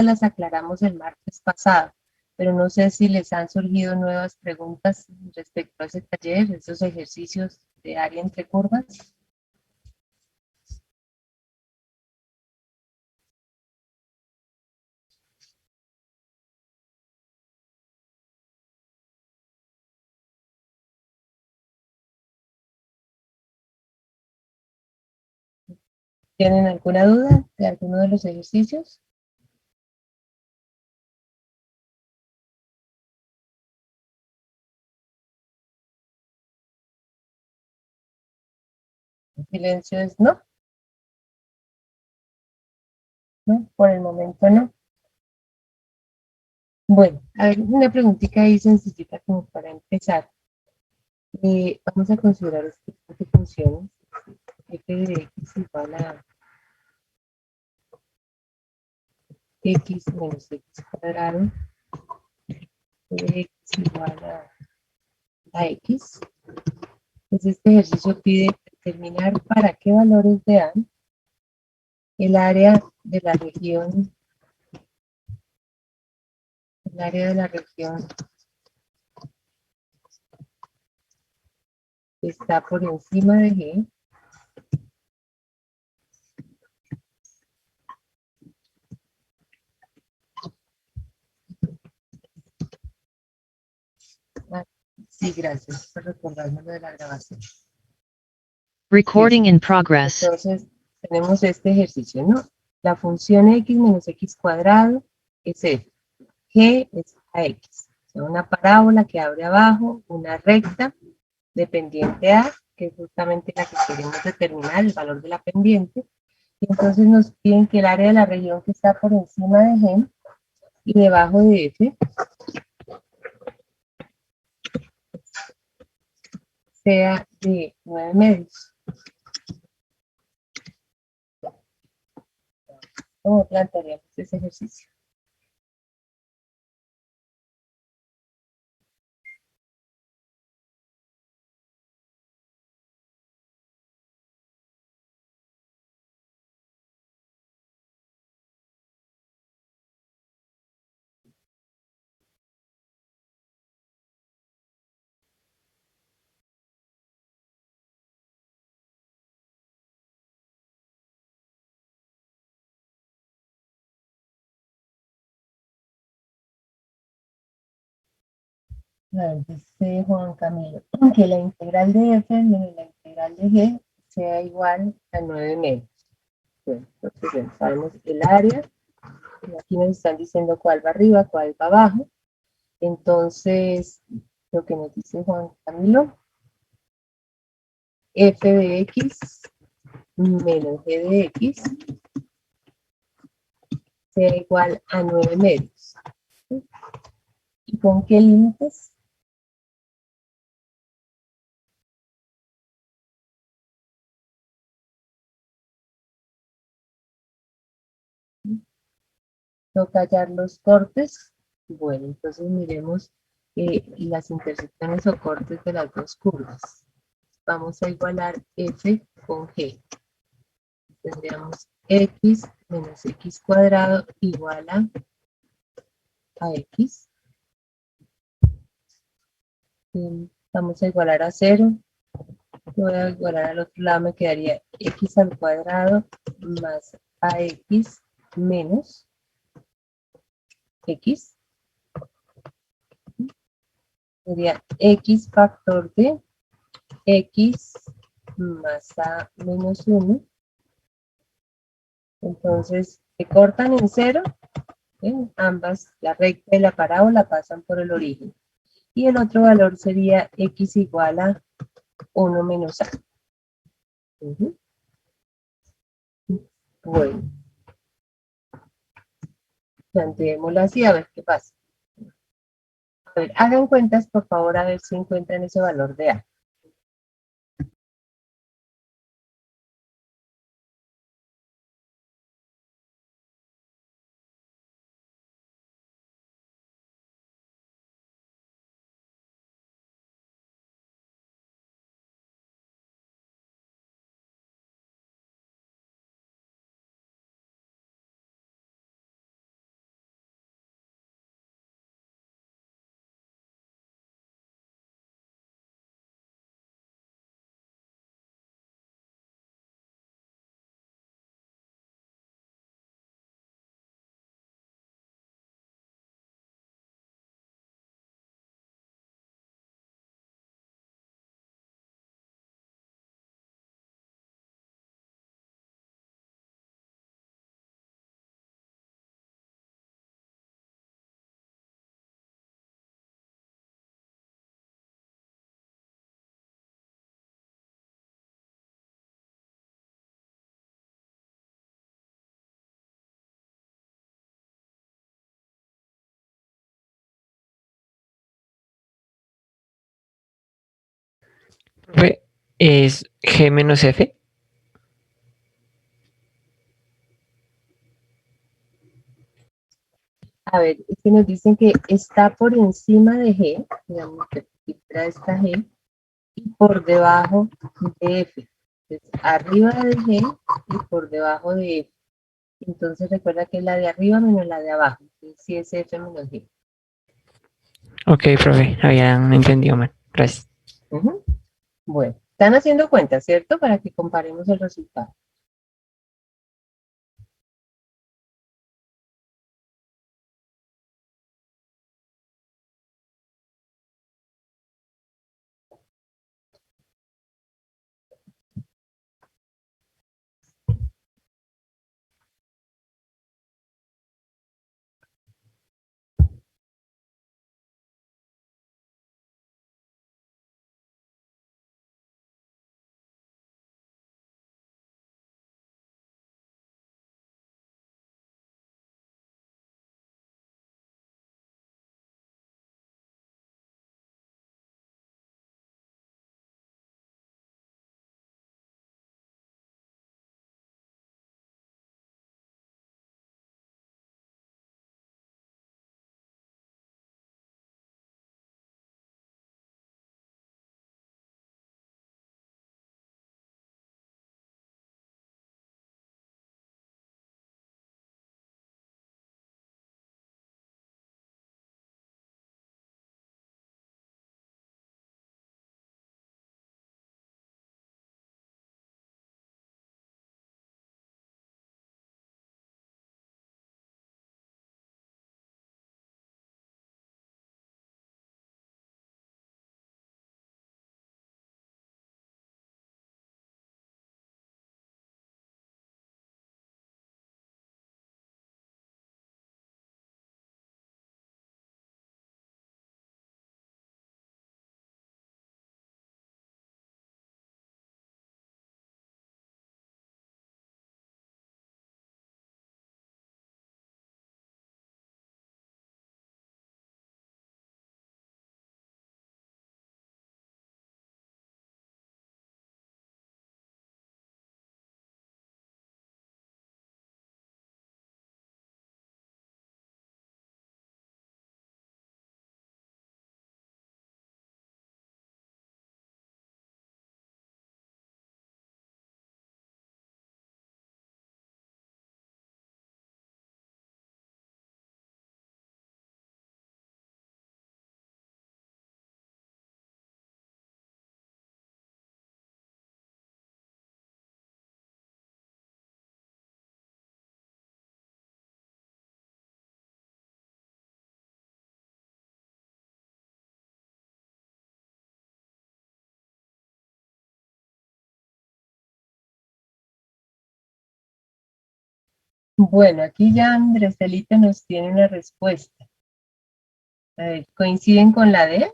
las aclaramos el martes pasado, pero no sé si les han surgido nuevas preguntas respecto a ese taller, esos ejercicios de área entre curvas. ¿Tienen alguna duda de alguno de los ejercicios? El silencio es no. No, por el momento no. Bueno, a ver, una preguntita ahí sencillita como para empezar. Vamos a considerar este tipo de funciones. F de x igual a x menos x cuadrado, de x igual a x. Pues este ejercicio pide determinar para qué valores de A el área de la región, que está por encima de G. Ah, sí, gracias por recordarme lo de la grabación. Recording in progress. Entonces, tenemos este ejercicio, ¿no? La función x menos x cuadrado es f. G es ax. O sea, una parábola que abre abajo, una recta dependiente a, que es justamente la que queremos determinar, el valor de la pendiente. Y entonces nos piden que el área de la región que está por encima de G y debajo de F sea de 9 medios. ¿Cómo plantearíamos ese ejercicio? Dice Juan Camilo que la integral de f menos la integral de g sea igual a 9 medios. Bueno, entonces ya sabemos el área, y aquí nos están diciendo cuál va arriba, cuál va abajo. Entonces, lo que nos dice Juan Camilo, f de x menos g de x sea igual a 9 medios. ¿Y con qué límites? Toca hallar los cortes. Bueno, entonces miremos las intersecciones o cortes de las dos curvas. Vamos a igualar f con g. Tendríamos x menos x cuadrado igual a x. Vamos a igualar a 0. Voy a igualar al otro lado, me quedaría x al cuadrado más ax menos x. Sería x factor de x más a menos 1. Entonces, se cortan en 0. Ambas, la recta y la parábola, pasan por el origen. Y el otro valor sería x igual a 1 menos a. Bueno, planteémoslo así a ver qué pasa. A ver, hagan cuentas por favor a ver si encuentran ese valor de a. Profe, es G menos F. A ver, es que nos dicen que está por encima de G, digamos que cifra esta G, y por debajo de F. Entonces, arriba de G y por debajo de F. Entonces recuerda que es la de arriba menos la de abajo. Entonces, sí es F menos G. Ok, profe, habían entendido mal. Gracias. Ujú. Bueno, están haciendo cuentas, ¿cierto? Para que comparemos el resultado. Bueno, aquí ya Andrés Felipe nos tiene una respuesta. A ver, ¿coinciden con la D?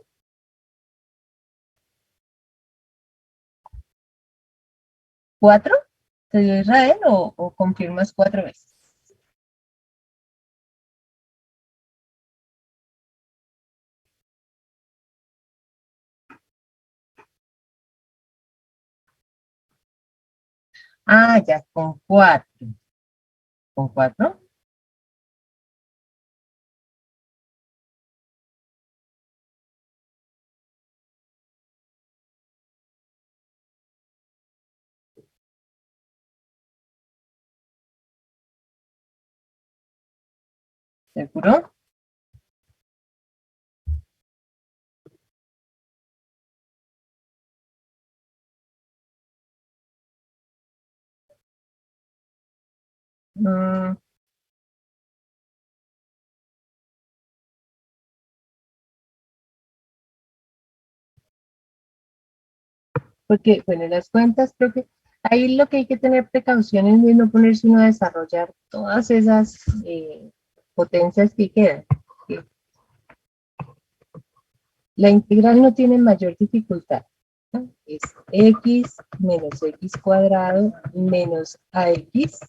¿4? ¿Te dio Israel o confirmas 4 veces? Ah, ya, con 4. ¿Con 4? ¿Seguro? Mm, porque, bueno, las cuentas creo que ahí lo que hay que tener precaución es de no ponerse uno a desarrollar todas esas potencias que quedan. Que la integral no tiene mayor dificultad, ¿no? Es x menos x cuadrado menos ax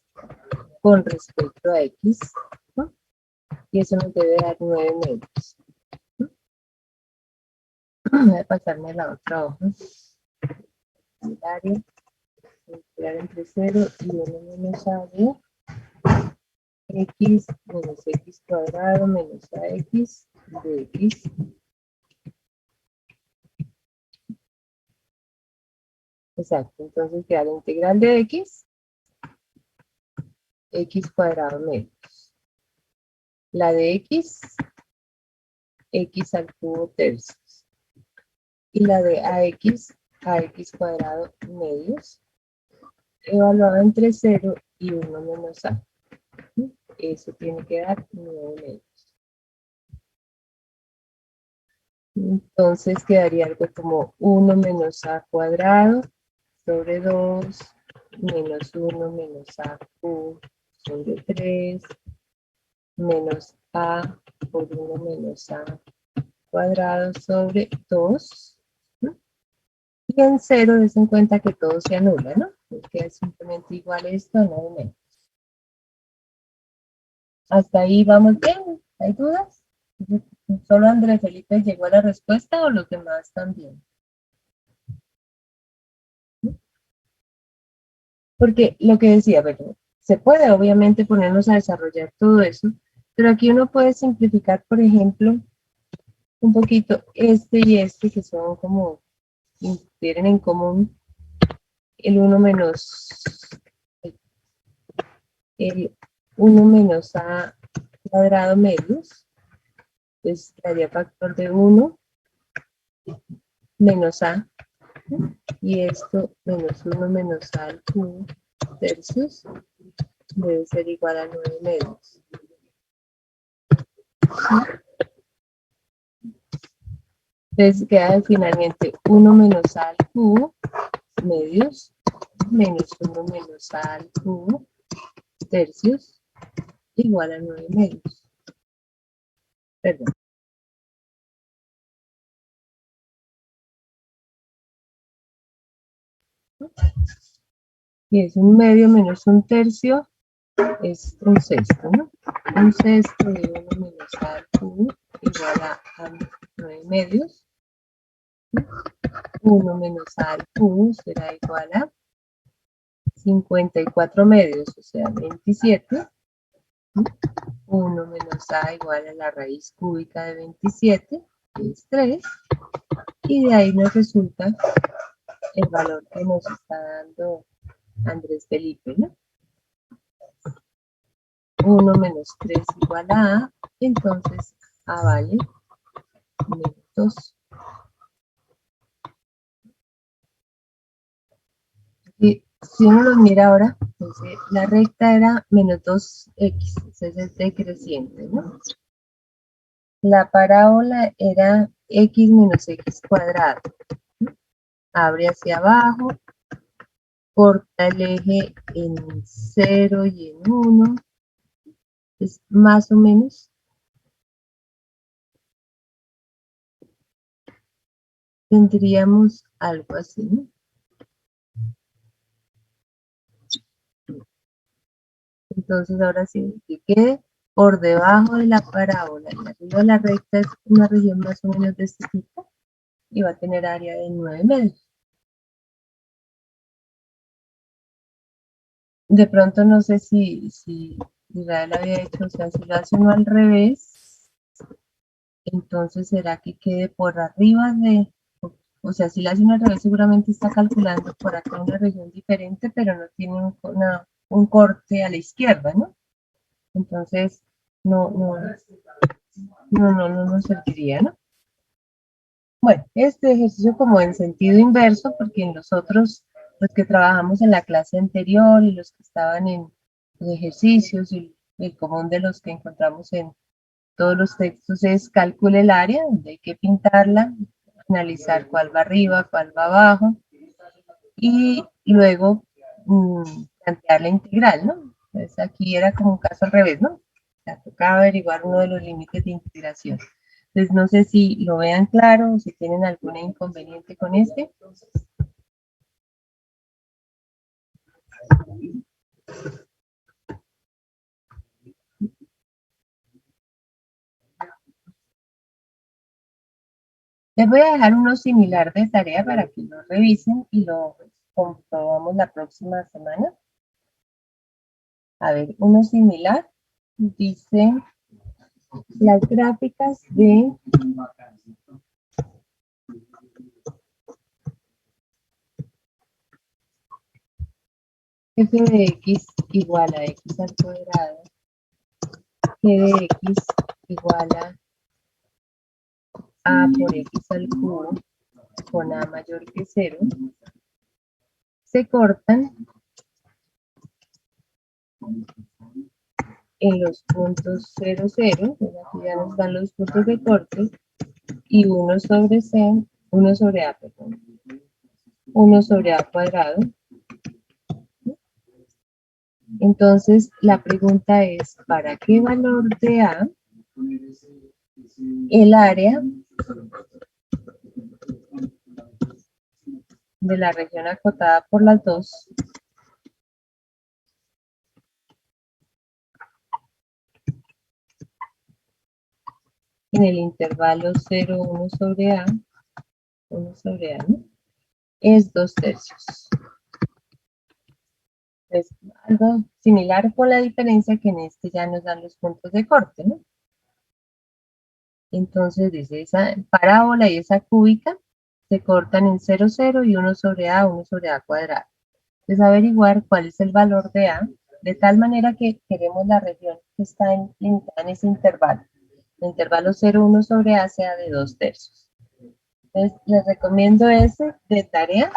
con respecto a x, ¿no? Y eso nos debe dar 9 metros. Voy a pasarme a la otra hoja. el área integral entre 0 y 1 menos a de x menos x cuadrado menos ax de x. Exacto, entonces queda la integral de x cuadrado menos la de x al cubo tercios, y la de ax cuadrado medios, evaluado entre 0 y 1 menos a. Eso tiene que dar 9 medios. Entonces quedaría algo como 1 menos a cuadrado sobre 2 menos 1 menos a cubo sobre 3 menos a por 1 menos a cuadrado sobre 2. Y en 0 des en cuenta que todo se anula, ¿no? Porque es simplemente igual esto a 9 menos. ¿Hasta ahí vamos bien? ¿Hay dudas? ¿Solo Andrés Felipe llegó a la respuesta o los demás también? Porque lo que decía, bueno, se puede obviamente ponernos a desarrollar todo eso, pero aquí uno puede simplificar, por ejemplo, un poquito este y este, que son como, tienen en común el 1 menos, el 1 menos a cuadrado medios, pues daría factor de 1 menos a, y esto menos 1 menos a al cubo tercios debe ser igual a 9 medios. Entonces queda finalmente 1 menos a al cubo medios menos 1 menos a al cubo tercios igual a 9 medios. Perdón. Y es un medio menos un tercio, es un sexto, ¿no? Un sexto de 1 menos a al cubo igual a 9 medios. 1 menos a al cubo será igual a 54 medios, o sea, 27. 1 menos a igual a la raíz cúbica de 27, que es 3. Y de ahí nos resulta el valor que nos está dando Andrés Felipe, ¿no? 1 menos 3 igual a, entonces A vale menos 2. Y si uno lo mira ahora, entonces la recta era menos 2x, entonces es decreciente, ¿no? La parábola era x menos x cuadrado. Abre hacia abajo, corta el eje en 0 y en 1. Es más o menos tendríamos algo así, ¿no? Entonces ahora sí, que quede por debajo de la parábola y arriba de la recta es una región más o menos de este tipo y va a tener área de 9 medios. De pronto no sé si Israel había hecho, o sea, si lo hace uno al revés, entonces será que quede por arriba de, o sea, si lo hace uno al revés seguramente está calculando por acá una región diferente, pero no tiene un corte a la izquierda, ¿no? Entonces, no nos serviría, ¿no? Bueno, este ejercicio como en sentido inverso, porque en los otros, los que trabajamos en la clase anterior y los que estaban en los ejercicios y el común de los que encontramos en todos los textos es calcule el área, donde hay que pintarla, analizar cuál va arriba, cuál va abajo, y luego plantear la integral, ¿no? Entonces aquí era como un caso al revés, ¿no? O sea, tocaba averiguar uno de los límites de integración. Entonces no sé si lo vean claro o si tienen algún inconveniente con este. Les voy a dejar uno similar de tarea para que lo revisen y lo comprobamos la próxima semana. A ver, uno similar. Dice las gráficas de f de x igual a x al cuadrado, g de x igual a por x al cubo con a mayor que 0, se cortan en los puntos 0, 0, aquí ya nos dan los puntos de corte, y 1 sobre c, 1 sobre a, perdón, 1 sobre a cuadrado. Entonces, la pregunta es, ¿para qué valor de a el área de la región acotada por las dos en el intervalo 0, 1 sobre a, 1 sobre a, ¿no? Es 2/3. Es algo similar con la diferencia que en este ya nos dan los puntos de corte, ¿no? Entonces dice, esa parábola y esa cúbica se cortan en 0, 0 y 1 sobre a, 1 sobre a cuadrado. Es averiguar cuál es el valor de a, de tal manera que queremos la región que está limitada en ese intervalo. El intervalo 0, 1 sobre a sea de 2/3. Entonces, les recomiendo ese de tarea.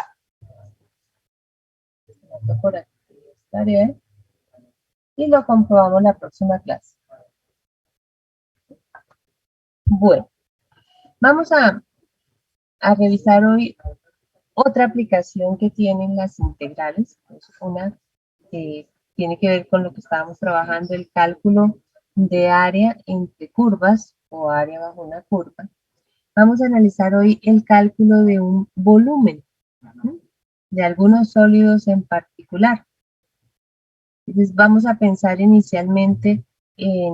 Por aquí, tarea. Y lo comprobamos la próxima clase. Bueno, vamos a revisar hoy otra aplicación que tienen las integrales. Es una que tiene que ver con lo que estábamos trabajando, el cálculo de área entre curvas o área bajo una curva. Vamos a analizar hoy el cálculo de un volumen, de algunos sólidos en particular. Entonces vamos a pensar inicialmente en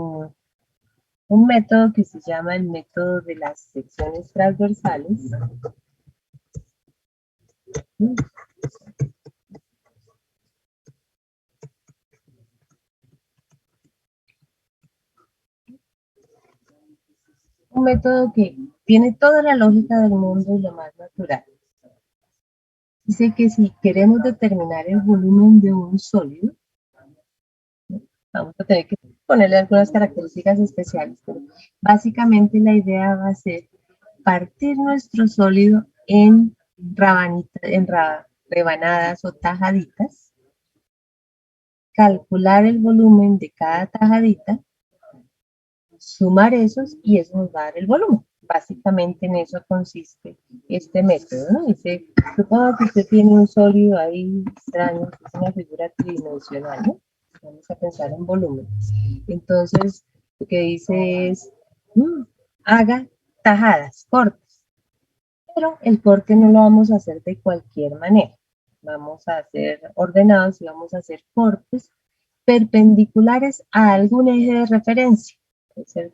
un método que se llama el método de las secciones transversales. Un método que tiene toda la lógica del mundo y lo más natural. Dice que si queremos determinar el volumen de un sólido, vamos a tener que ponerle algunas características especiales, pero básicamente la idea va a ser partir nuestro sólido en rebanadas o tajaditas, calcular el volumen de cada tajadita, sumar esos y eso nos va a dar el volumen. Básicamente en eso consiste este método, ¿no? Dice, supongo que usted tiene un sólido ahí extraño, es una figura tridimensional, ¿no? Vamos a pensar en volumen. Entonces, lo que dice es, haga tajadas, cortes. Pero el corte no lo vamos a hacer de cualquier manera. Vamos a hacer ordenados y vamos a hacer cortes perpendiculares a algún eje de referencia. Entonces,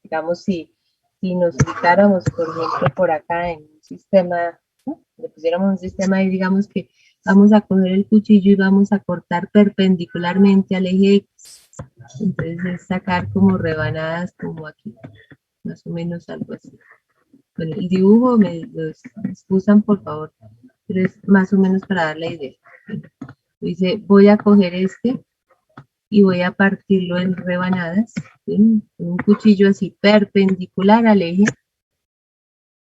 digamos, si nos ubicáramos, por ejemplo, por acá en un sistema, ¿no? Le pusiéramos un sistema y digamos que vamos a coger el cuchillo y vamos a cortar perpendicularmente al eje X. Entonces es sacar como rebanadas como aquí, más o menos algo así. Bueno, el dibujo me lo excusan por favor, pero es más o menos para dar la idea. Dice, voy a coger este y voy a partirlo en rebanadas, ¿sí? Un cuchillo así perpendicular al eje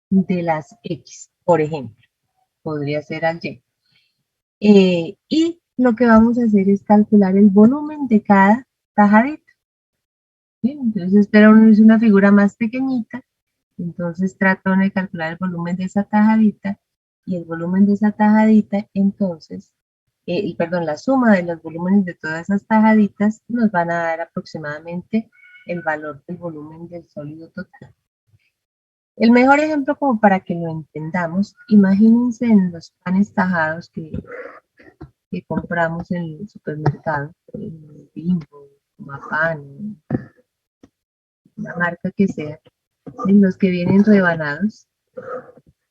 de las X, por ejemplo. Podría ser al Y. Y lo que vamos a hacer es calcular el volumen de cada tajadita. ¿Sí? Entonces espero uno es una figura más pequeñita. Entonces trato de calcular el volumen de esa tajadita y el volumen de esa tajadita, entonces, perdón, la suma de los volúmenes de todas esas tajaditas nos van a dar aproximadamente el valor del volumen del sólido total. El mejor ejemplo como para que lo entendamos, imagínense en los panes tajados que compramos en el supermercado, en el Bimbo, Mapan, la marca que sea, en los que vienen rebanados.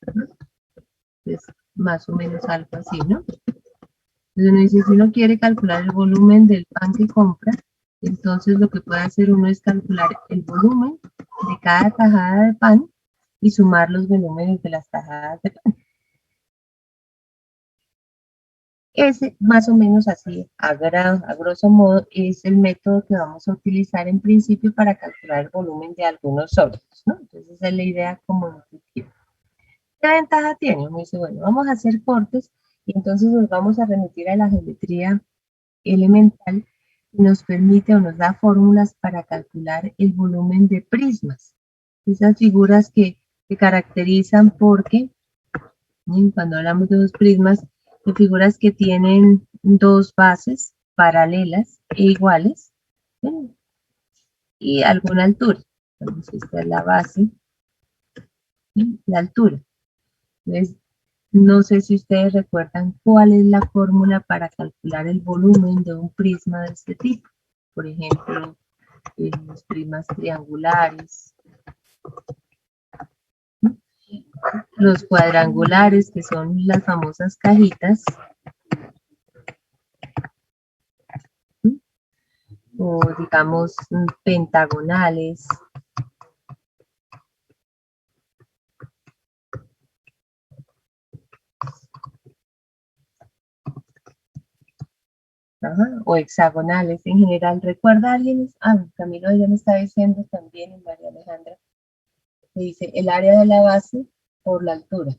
Entonces, más o menos algo así, ¿no? Entonces uno dice, si uno quiere calcular el volumen del pan que compra, entonces lo que puede hacer uno es calcular el volumen de cada tajada de pan y sumar los volúmenes de las tajadas de pan. Ese, más o menos así, a grosso modo, es el método que vamos a utilizar en principio para calcular el volumen de algunos sólidos, ¿no? Entonces, esa es la idea como intuitiva. ¿Qué ventaja tiene? Uno dice, bueno, vamos a hacer cortes y entonces nos vamos a remitir a la geometría elemental y nos permite o nos da fórmulas para calcular el volumen de prismas. Esas figuras que se caracterizan porque, cuando hablamos de los prismas, de figuras que tienen dos bases paralelas e iguales, ¿sí? Y alguna altura. Entonces, esta es la base, ¿sí? La altura. Entonces, no sé si ustedes recuerdan cuál es la fórmula para calcular el volumen de un prisma de este tipo. Por ejemplo, los prismas triangulares, los cuadrangulares, que son las famosas cajitas, o digamos pentagonales. Ajá, o hexagonales en general. ¿Recuerda alguien? Ah, Camilo ya me está diciendo también, y María Alejandra, que dice el área de la base por la altura.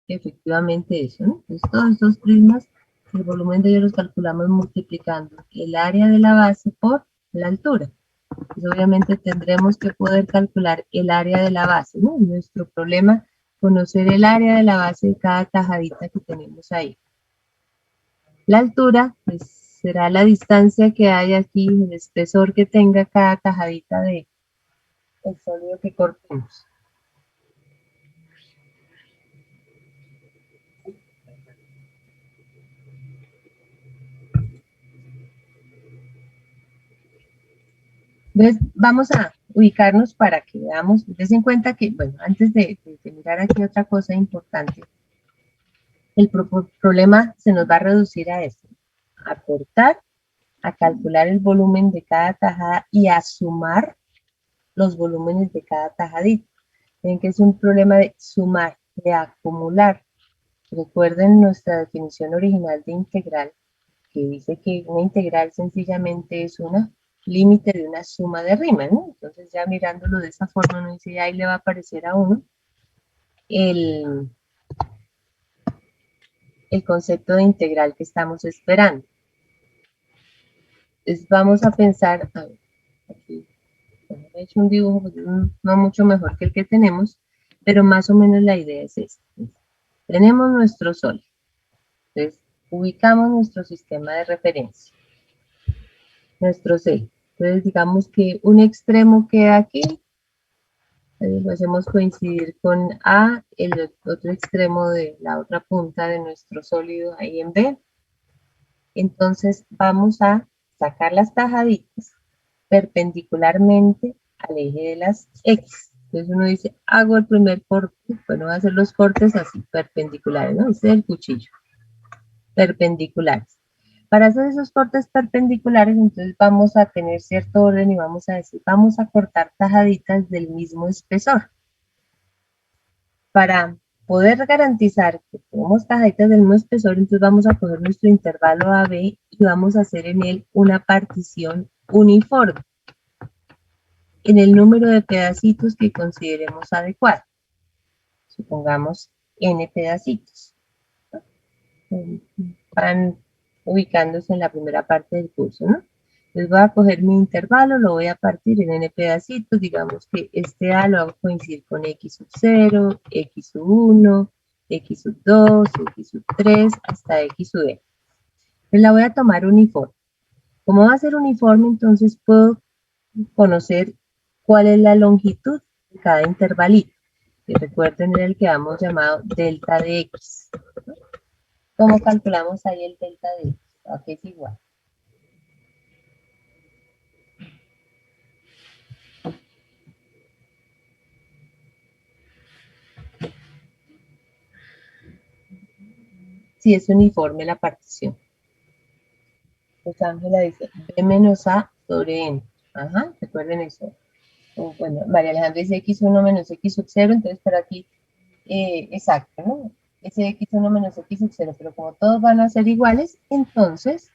Efectivamente eso, ¿no? Entonces todos estos prismas, el volumen de ellos los calculamos multiplicando el área de la base por la altura. Pues obviamente tendremos que poder calcular el área de la base, ¿no? Nuestro problema, conocer el área de la base de cada tajadita que tenemos ahí. La altura, pues será la distancia que hay aquí, el espesor que tenga cada tajadita de el sólido que cortemos. Entonces, vamos a ubicarnos para que veamos, des en cuenta que, bueno, antes de mirar aquí otra cosa importante, el problema se nos va a reducir a esto, a cortar, a calcular el volumen de cada tajada y a sumar los volúmenes de cada tajadita. Ven que es un problema de sumar, de acumular. Recuerden nuestra definición original de integral, que dice que una integral sencillamente es una límite de una suma de rimas, ¿no? Entonces ya mirándolo de esa forma, uno dice, ahí le va a aparecer a uno el concepto de integral que estamos esperando. Entonces vamos a pensar, a ver, aquí he hecho un dibujo pues, no mucho mejor que el que tenemos, pero más o menos la idea es esta. Tenemos nuestro Sol, entonces ubicamos nuestro sistema de referencia, nuestro C. Entonces digamos que un extremo queda aquí, lo hacemos coincidir con A, el otro extremo de la otra punta de nuestro sólido ahí en B. Entonces vamos a sacar las tajaditas perpendicularmente al eje de las X. Entonces uno dice, hago el primer corte, bueno, voy a hacer los cortes así, perpendiculares, ¿no? Ese es el cuchillo, perpendiculares. Para hacer esos cortes perpendiculares, entonces vamos a tener cierto orden y vamos a decir, vamos a cortar tajaditas del mismo espesor. Para poder garantizar que tenemos tajaditas del mismo espesor, entonces vamos a coger nuestro intervalo AB y vamos a hacer en él una partición uniforme en el número de pedacitos que consideremos adecuado. Supongamos n pedacitos. Van ubicándose en la primera parte del curso, ¿no? Entonces voy a coger mi intervalo, lo voy a partir en n pedacitos, digamos que este A lo hago coincidir con x sub 0, x sub 1, x sub 2, x sub 3, hasta x sub n. Entonces la voy a tomar uniforme. Como va a ser uniforme, entonces puedo conocer cuál es la longitud de cada intervalito, que recuerden era el que habíamos llamado delta de x. ¿Cómo calculamos ahí el delta de x? ¿A qué es igual? si es uniforme la partición. Pues Ángela dice B menos A sobre N. Ajá, recuerden eso. Bueno, María Alejandra dice X1 menos X sub 0, entonces para aquí, exacto, ¿no? Ese X1 menos X sub 0, pero como todos van a ser iguales, entonces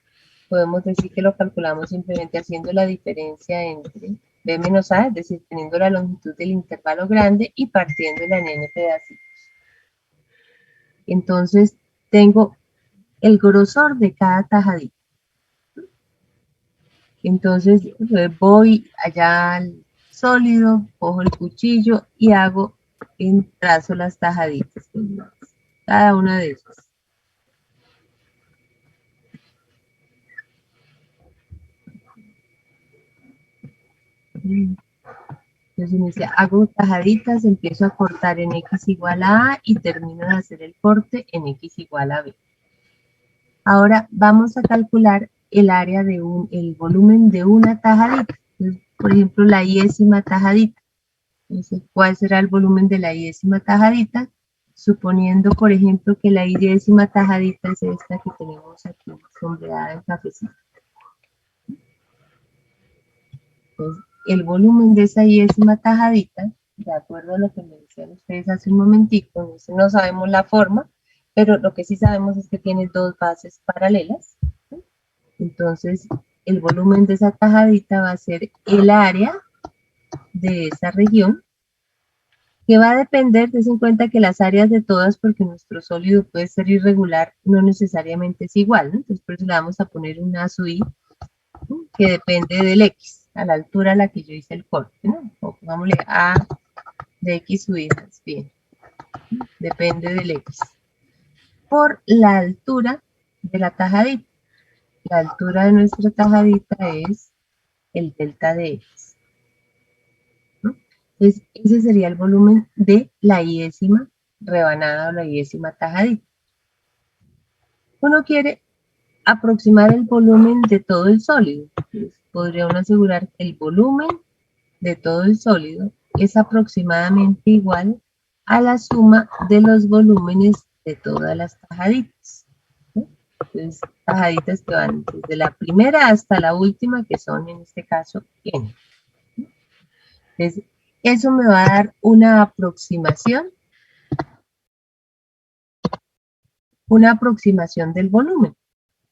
podemos decir que lo calculamos simplemente haciendo la diferencia entre B menos A, es decir, teniendo la longitud del intervalo grande y partiéndola en N pedacitos. Entonces, tengo el grosor de cada tajadita. Entonces, voy allá al sólido, cojo el cuchillo y trazo las tajaditas. Cada una de esas. Entonces me dice, hago tajaditas, empiezo a cortar en X igual a A y termino de hacer el corte en X igual a B. Ahora vamos a calcular el área de el volumen de una tajadita. Entonces, por ejemplo, la iésima tajadita. Entonces, ¿cuál será el volumen de la iésima tajadita? Suponiendo, por ejemplo, que la iésima tajadita es esta que tenemos aquí, sombreada en cafecito. Entonces, el volumen de esa iésima tajadita, de acuerdo a lo que me decían ustedes hace un momentico, no sabemos la forma, pero lo que sí sabemos es que tiene dos bases paralelas. Entonces, el volumen de esa tajadita va a ser el área de esa región, que va a depender, ten en cuenta que las áreas de todas, porque nuestro sólido puede ser irregular, no necesariamente es igual, ¿no? Entonces, por eso le vamos a poner una SUI, ¿no? Que depende del X, a la altura a la que yo hice el corte, ¿no? O pongámosle A de X SUI, más bien, depende del X. Por la altura de la tajadita. La altura de nuestra tajadita es el delta de X. ¿No? Entonces, ese sería el volumen de la iésima rebanada o la iésima tajadita. Uno quiere aproximar el volumen de todo el sólido. Entonces, podría uno asegurar que el volumen de todo el sólido es aproximadamente igual a la suma de los volúmenes de todas las tajaditas. ¿Sí? Entonces, tajaditas que van desde la primera hasta la última, que son en este caso N. Entonces, eso me va a dar una aproximación del volumen.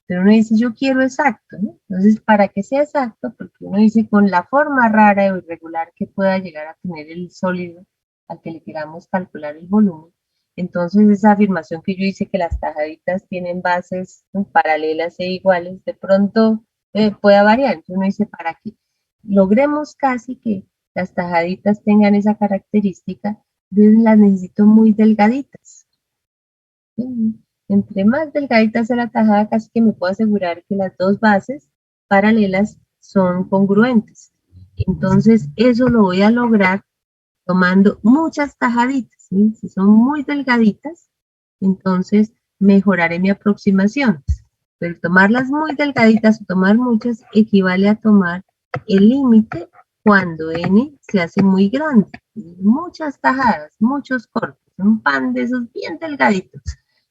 Pero uno dice, yo quiero exacto, ¿no? Entonces, para que sea exacto, porque uno dice con la forma rara o irregular que pueda llegar a tener el sólido al que le queramos calcular el volumen, entonces esa afirmación que yo hice que las tajaditas tienen bases paralelas e iguales, de pronto pueda variar. Entonces uno dice, para que logremos casi que las tajaditas tengan esa característica, entonces las necesito muy delgaditas. ¿Sí? Entre más delgadita sea la tajada, casi que me puedo asegurar que las dos bases paralelas son congruentes. Entonces, eso lo voy a lograr tomando muchas tajaditas. ¿Sí? Si son muy delgaditas, entonces mejoraré mi aproximación. Pero tomarlas muy delgaditas o tomar muchas equivale a tomar el límite cuando n se hace muy grande. Muchas tajadas, muchos cortes, un pan de esos bien delgaditos.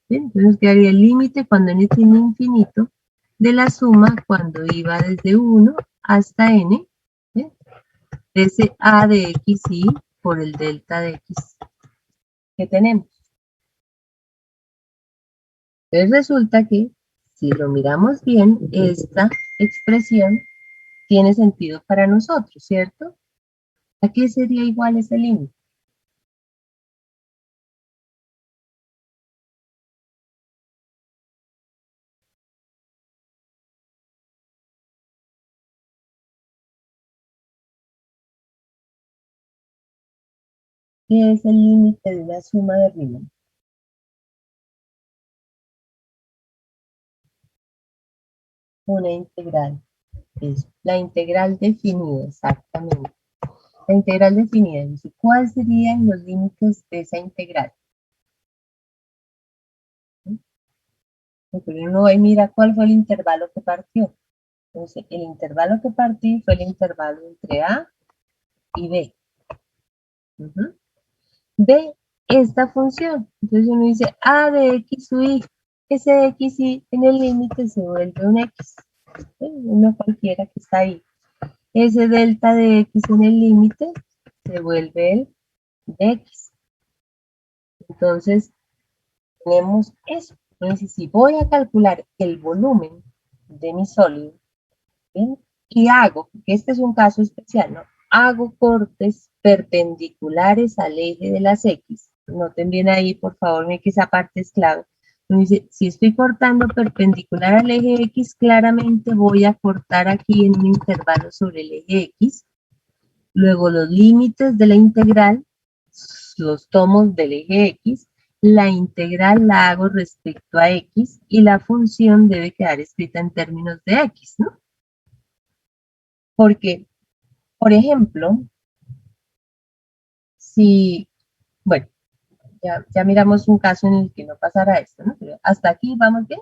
¿Sí? Entonces quedaría el límite cuando n tiene infinito de la suma cuando iba desde 1 hasta n, ¿sí? De ese a de x y por el delta de x que tenemos. Entonces resulta que si lo miramos bien, esta expresión tiene sentido para nosotros, ¿cierto? ¿A qué sería igual ese límite? ¿Qué es el límite de una suma de Riemann? Una integral. Es la integral definida, exactamente. La integral definida. ¿Cuáles serían los límites de esa integral? Porque uno va y mira cuál fue el intervalo que partió. Entonces, el intervalo que partí fue el intervalo entre A y B. De esta función. Entonces uno dice A de X sub I. ese X y en el límite se vuelve un X, ¿sí? Uno cualquiera que está ahí. Ese delta de X en el límite se vuelve el de X. Entonces, tenemos eso. Entonces, si voy a calcular el volumen de mi sólido, ¿sí? Y hago, porque este es un caso especial, ¿no? Hago cortes perpendiculares al eje de las X. Noten bien ahí, por favor, que esa parte es clave. Dice, si estoy cortando perpendicular al eje X, claramente voy a cortar aquí en un intervalo sobre el eje X. Luego los límites de la integral los tomo del eje X. La integral la hago respecto a X y la función debe quedar escrita en términos de X, ¿no? Porque, por ejemplo, si, bueno, ya miramos un caso en el que no pasará esto, ¿no? Pero hasta aquí vamos bien.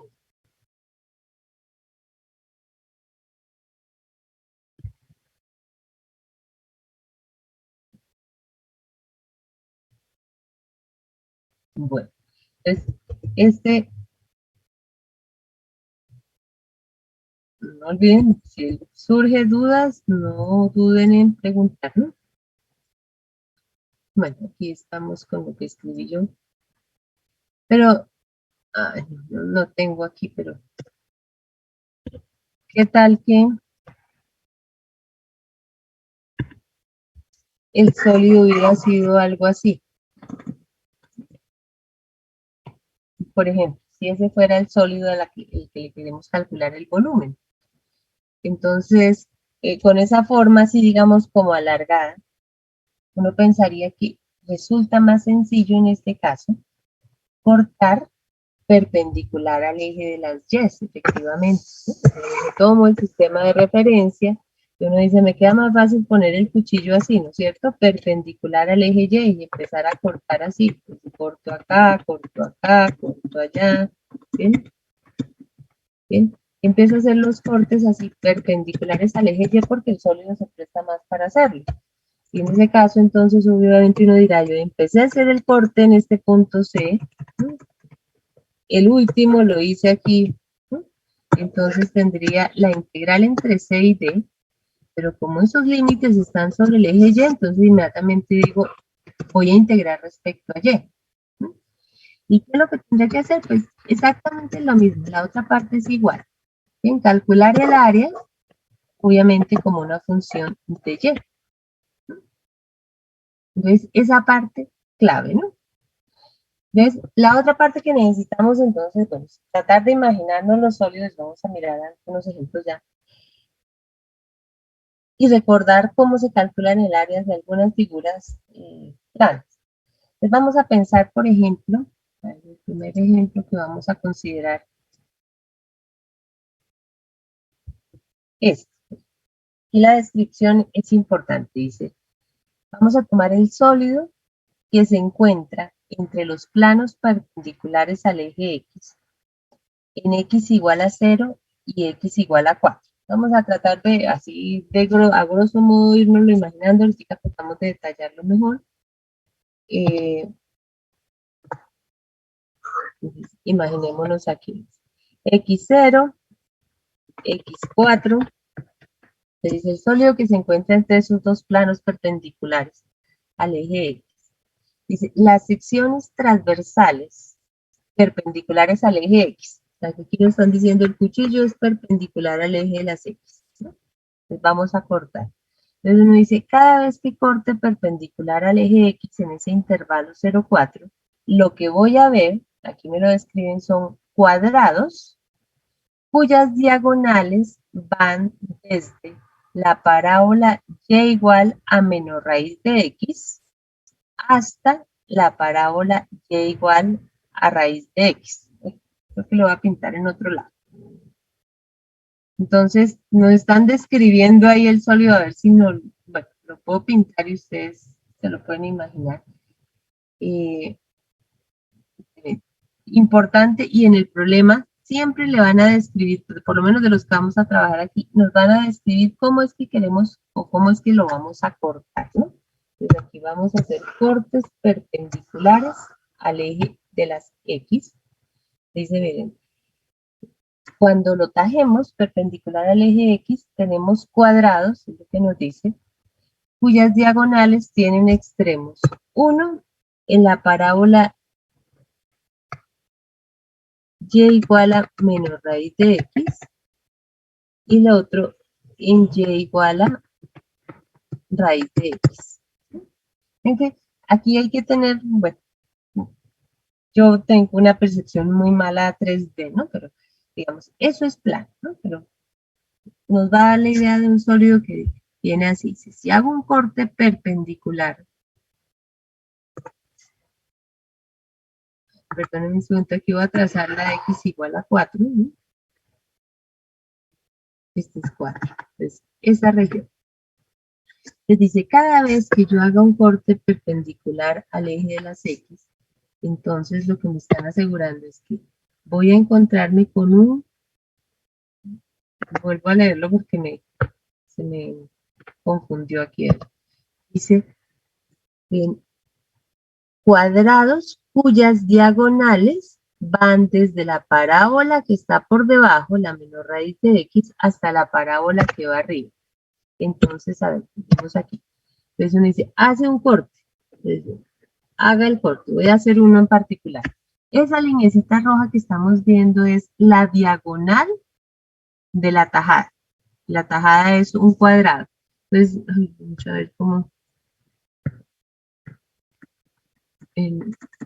Bueno, entonces, no olviden, si surge dudas, no duden en preguntar, ¿no? Bueno, aquí estamos con lo que escribí yo. Pero, ay, no tengo aquí, pero ¿qué tal que el sólido hubiera sido algo así? Por ejemplo, si ese fuera el sólido el que le queremos calcular el volumen. Entonces, con esa forma así, digamos, como alargada, uno pensaría que resulta más sencillo en este caso cortar perpendicular al eje de las Y, efectivamente. Tomo el sistema de referencia y uno dice, me queda más fácil poner el cuchillo así, ¿no es cierto? Perpendicular al eje Y y empezar a cortar así. Pues, corto acá, corto allá, ¿bien? Bien. Empiezo a hacer los cortes así perpendiculares al eje Y porque el sólido se presta más para hacerlo. Y en ese caso, entonces, obviamente uno dirá, yo empecé a hacer el corte en este punto C, el último lo hice aquí, ¿no? Entonces tendría la integral entre C y D, pero como esos límites están sobre el eje Y, entonces inmediatamente digo, voy a integrar respecto a Y. ¿No? ¿Y qué es lo que tendré que hacer? Pues exactamente lo mismo, la otra parte es igual. En calcular el área, obviamente como una función de Y. Entonces, esa parte clave, ¿no? Entonces, la otra parte que necesitamos entonces, bueno, es tratar de imaginarnos los sólidos, vamos a mirar algunos ejemplos ya, y recordar cómo se calculan el área de algunas figuras planas. Entonces vamos a pensar, por ejemplo, el primer ejemplo que vamos a considerar es, y la descripción es importante, dice, vamos a tomar el sólido que se encuentra entre los planos perpendiculares al eje X, en X igual a 0 y X igual a 4. Vamos a tratar de, así, a grosso modo, irnos lo imaginando, ahorita tratamos de detallarlo mejor. Imaginémonos aquí, X0, X4, es el sólido que se encuentra entre esos dos planos perpendiculares al eje X. Dice, las secciones transversales perpendiculares al eje X. O sea, aquí nos están diciendo el cuchillo es perpendicular al eje de las X, ¿no? Entonces vamos a cortar. Entonces uno dice, cada vez que corte perpendicular al eje X en ese intervalo 0,4, lo que voy a ver, aquí me lo describen, son cuadrados cuyas diagonales van desde la parábola y igual a menos raíz de x hasta la parábola y igual a raíz de x. Creo que lo voy a pintar en otro lado. Entonces, nos están describiendo ahí el sólido, a ver si no, bueno, lo puedo pintar y ustedes se lo pueden imaginar. Importante, y en el problema siempre le van a describir, por lo menos de los que vamos a trabajar aquí, nos van a describir cómo es que queremos o cómo es que lo vamos a cortar, ¿no? Entonces aquí vamos a hacer cortes perpendiculares al eje de las X. Dice, miren, Cuando lo tajemos perpendicular al eje X, tenemos cuadrados, es lo que nos dice, cuyas diagonales tienen extremos. Uno en la parábola y igual a menos raíz de X, y el otro en y igual a raíz de X. Entonces, aquí hay que tener, bueno, yo tengo una percepción muy mala 3D, ¿no? Pero, digamos, eso es plano, ¿no? Pero nos va a dar la idea de un sólido que viene así. Si hago un corte perpendicular, perdón, un segundo, aquí voy a trazar la X igual a 4, ¿no? Este es 4. Entonces, esa región. Les dice, cada vez que yo haga un corte perpendicular al eje de las X, entonces lo que me están asegurando es que voy a encontrarme con un, vuelvo a leerlo porque se me confundió aquí. Dice, bien, cuadrados cuyas diagonales van desde la parábola que está por debajo, la menor raíz de X, hasta la parábola que va arriba. Entonces, a ver, vamos aquí. Entonces uno dice, hace un corte. Entonces, haga el corte. Voy a hacer uno en particular. Esa lineecita roja que estamos viendo es la diagonal de la tajada. La tajada es un cuadrado. Entonces, vamos a ver cómo.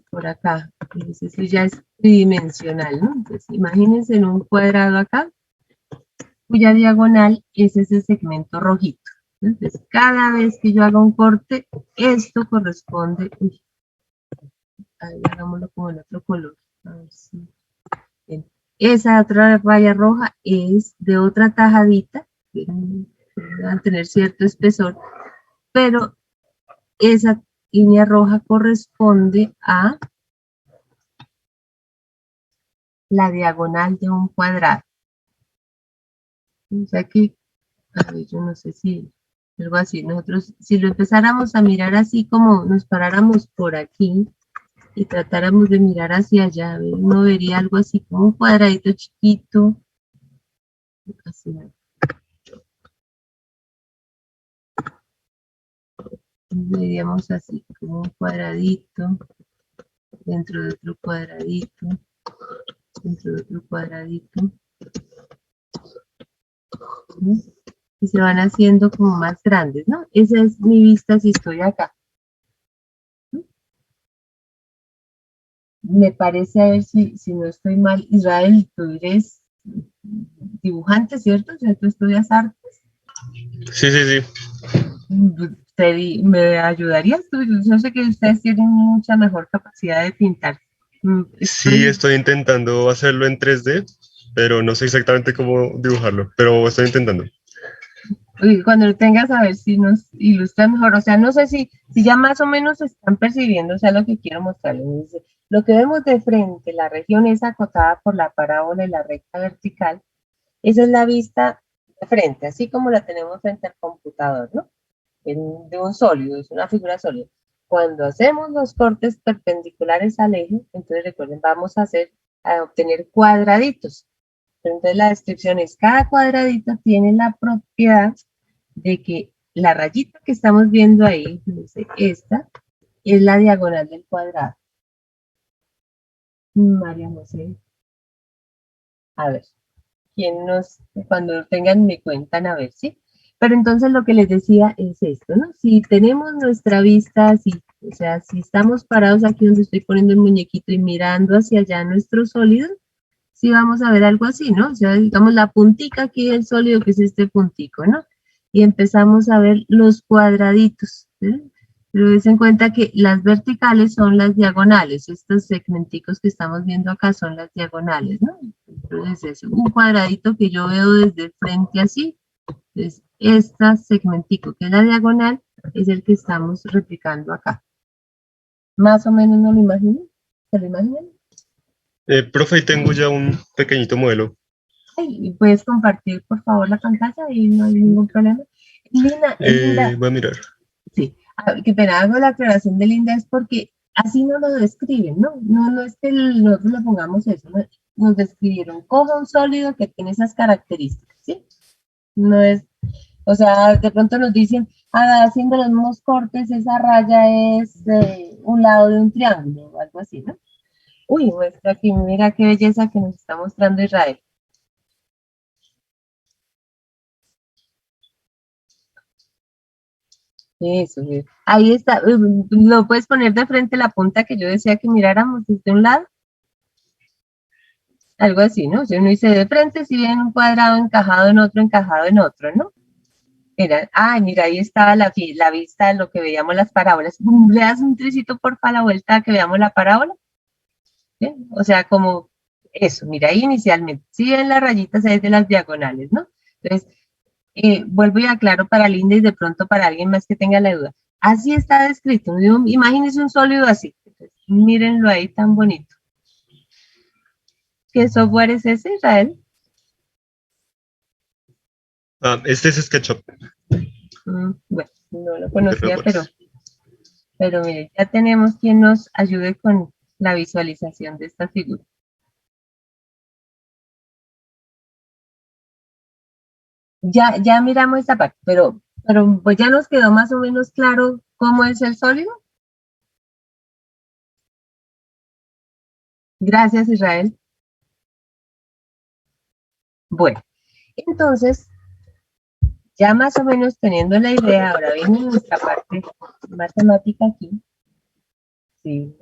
Por acá. Entonces, eso ya es tridimensional, ¿no? Entonces, imagínense en un cuadrado acá, cuya diagonal es ese segmento rojito. Entonces, cada vez que yo haga un corte, esto corresponde. Uy, ahí hagámoslo como en otro color. A ver si. Bien. Esa otra raya roja es de otra tajadita, que van a tener cierto espesor, pero esa línea roja corresponde a la diagonal de un cuadrado. O sea que, a ver, yo no sé si algo así, nosotros, si lo empezáramos a mirar así como nos paráramos por aquí y tratáramos de mirar hacia allá, uno vería algo así como un cuadradito chiquito, así, veríamos así, como un cuadradito, dentro de otro cuadradito, dentro de otro cuadradito, ¿sí? Y se van haciendo como más grandes, ¿no? Esa es mi vista si estoy acá. Me parece, a ver si no estoy mal, Israel, tú eres dibujante, ¿cierto? O sea, tú estudias artes. Sí, sí, sí. ¿Me ayudarías tú? Yo sé que ustedes tienen mucha mejor capacidad de pintar. Sí, estoy intentando hacerlo en 3D, pero no sé exactamente cómo dibujarlo, pero estoy intentando. Cuando lo tengas, a ver si nos ilustras mejor. O sea, no sé si ya más o menos están percibiendo, o sea, lo que quiero mostrarles. Dice, lo que vemos de frente, la región es acotada por la parábola y la recta vertical. Esa es la vista de frente, así como la tenemos frente al computador, ¿no? De un sólido, es una figura sólida. Cuando hacemos los cortes perpendiculares al eje, entonces recuerden, vamos a obtener cuadraditos. Entonces la descripción es, cada cuadradito tiene la propiedad de que la rayita que estamos viendo ahí, dice, esta, es la diagonal del cuadrado. María José. A ver, cuando tengan me cuentan a ver, ¿sí? Pero entonces lo que les decía es esto, ¿no? Si tenemos nuestra vista así, o sea, si estamos parados aquí donde estoy poniendo el muñequito y mirando hacia allá nuestro sólido, sí vamos a ver algo así, ¿no? O sea, digamos la puntica aquí del sólido, que es este puntico, ¿no? Y empezamos a ver los cuadraditos, ¿sí? Pero des en cuenta que las verticales son las diagonales, estos segmenticos que estamos viendo acá son las diagonales, ¿no? Entonces es un cuadradito que yo veo desde frente así, entonces este segmentico que es la diagonal es el que estamos replicando acá. Más o menos no lo imaginan, ¿se lo imaginan? Profe, tengo ya un pequeñito modelo. Ay, ¿puedes compartir, por favor, la pantalla? Y no hay ningún problema. Linda, Voy a mirar. sí, qué pena, hago la aclaración de Linda, es porque así no lo describen, ¿no? No es que nosotros le pongamos eso, ¿no? nos describieron, coja un sólido que tiene esas características, ¿sí? No es, o sea, de pronto nos dicen, haciendo los mismos cortes, esa raya es un lado de un triángulo, o algo así, ¿no? Uy, muestra aquí, mira qué belleza que nos está mostrando Israel. Eso, ahí está, lo puedes poner de frente la punta que yo decía que miráramos desde un lado, algo así, ¿no? Si uno dice de frente, si ven un cuadrado encajado en otro, ¿no? Mira, mira, ahí estaba la vista de lo que veíamos las parábolas. Le das un tricito porfa a la vuelta que veamos la parábola. ¿Sí? O sea, como eso, mira, ahí inicialmente, si ven las rayitas ahí de las diagonales, ¿no? Entonces, vuelvo y aclaro para Linda y de pronto para alguien más que tenga la duda. Así está descrito. Imagínense un sólido así. Entonces, mírenlo ahí tan bonito. ¿Qué software es ese, Israel? Este es SketchUp. Bueno, no lo conocía, pero mire, ya tenemos quien nos ayude con la visualización de esta figura. Ya miramos esta parte, pero pues ya nos quedó más o menos claro cómo es el sólido. Gracias, Israel. Bueno, entonces, ya más o menos teniendo la idea, ahora viene nuestra parte matemática aquí. Sí,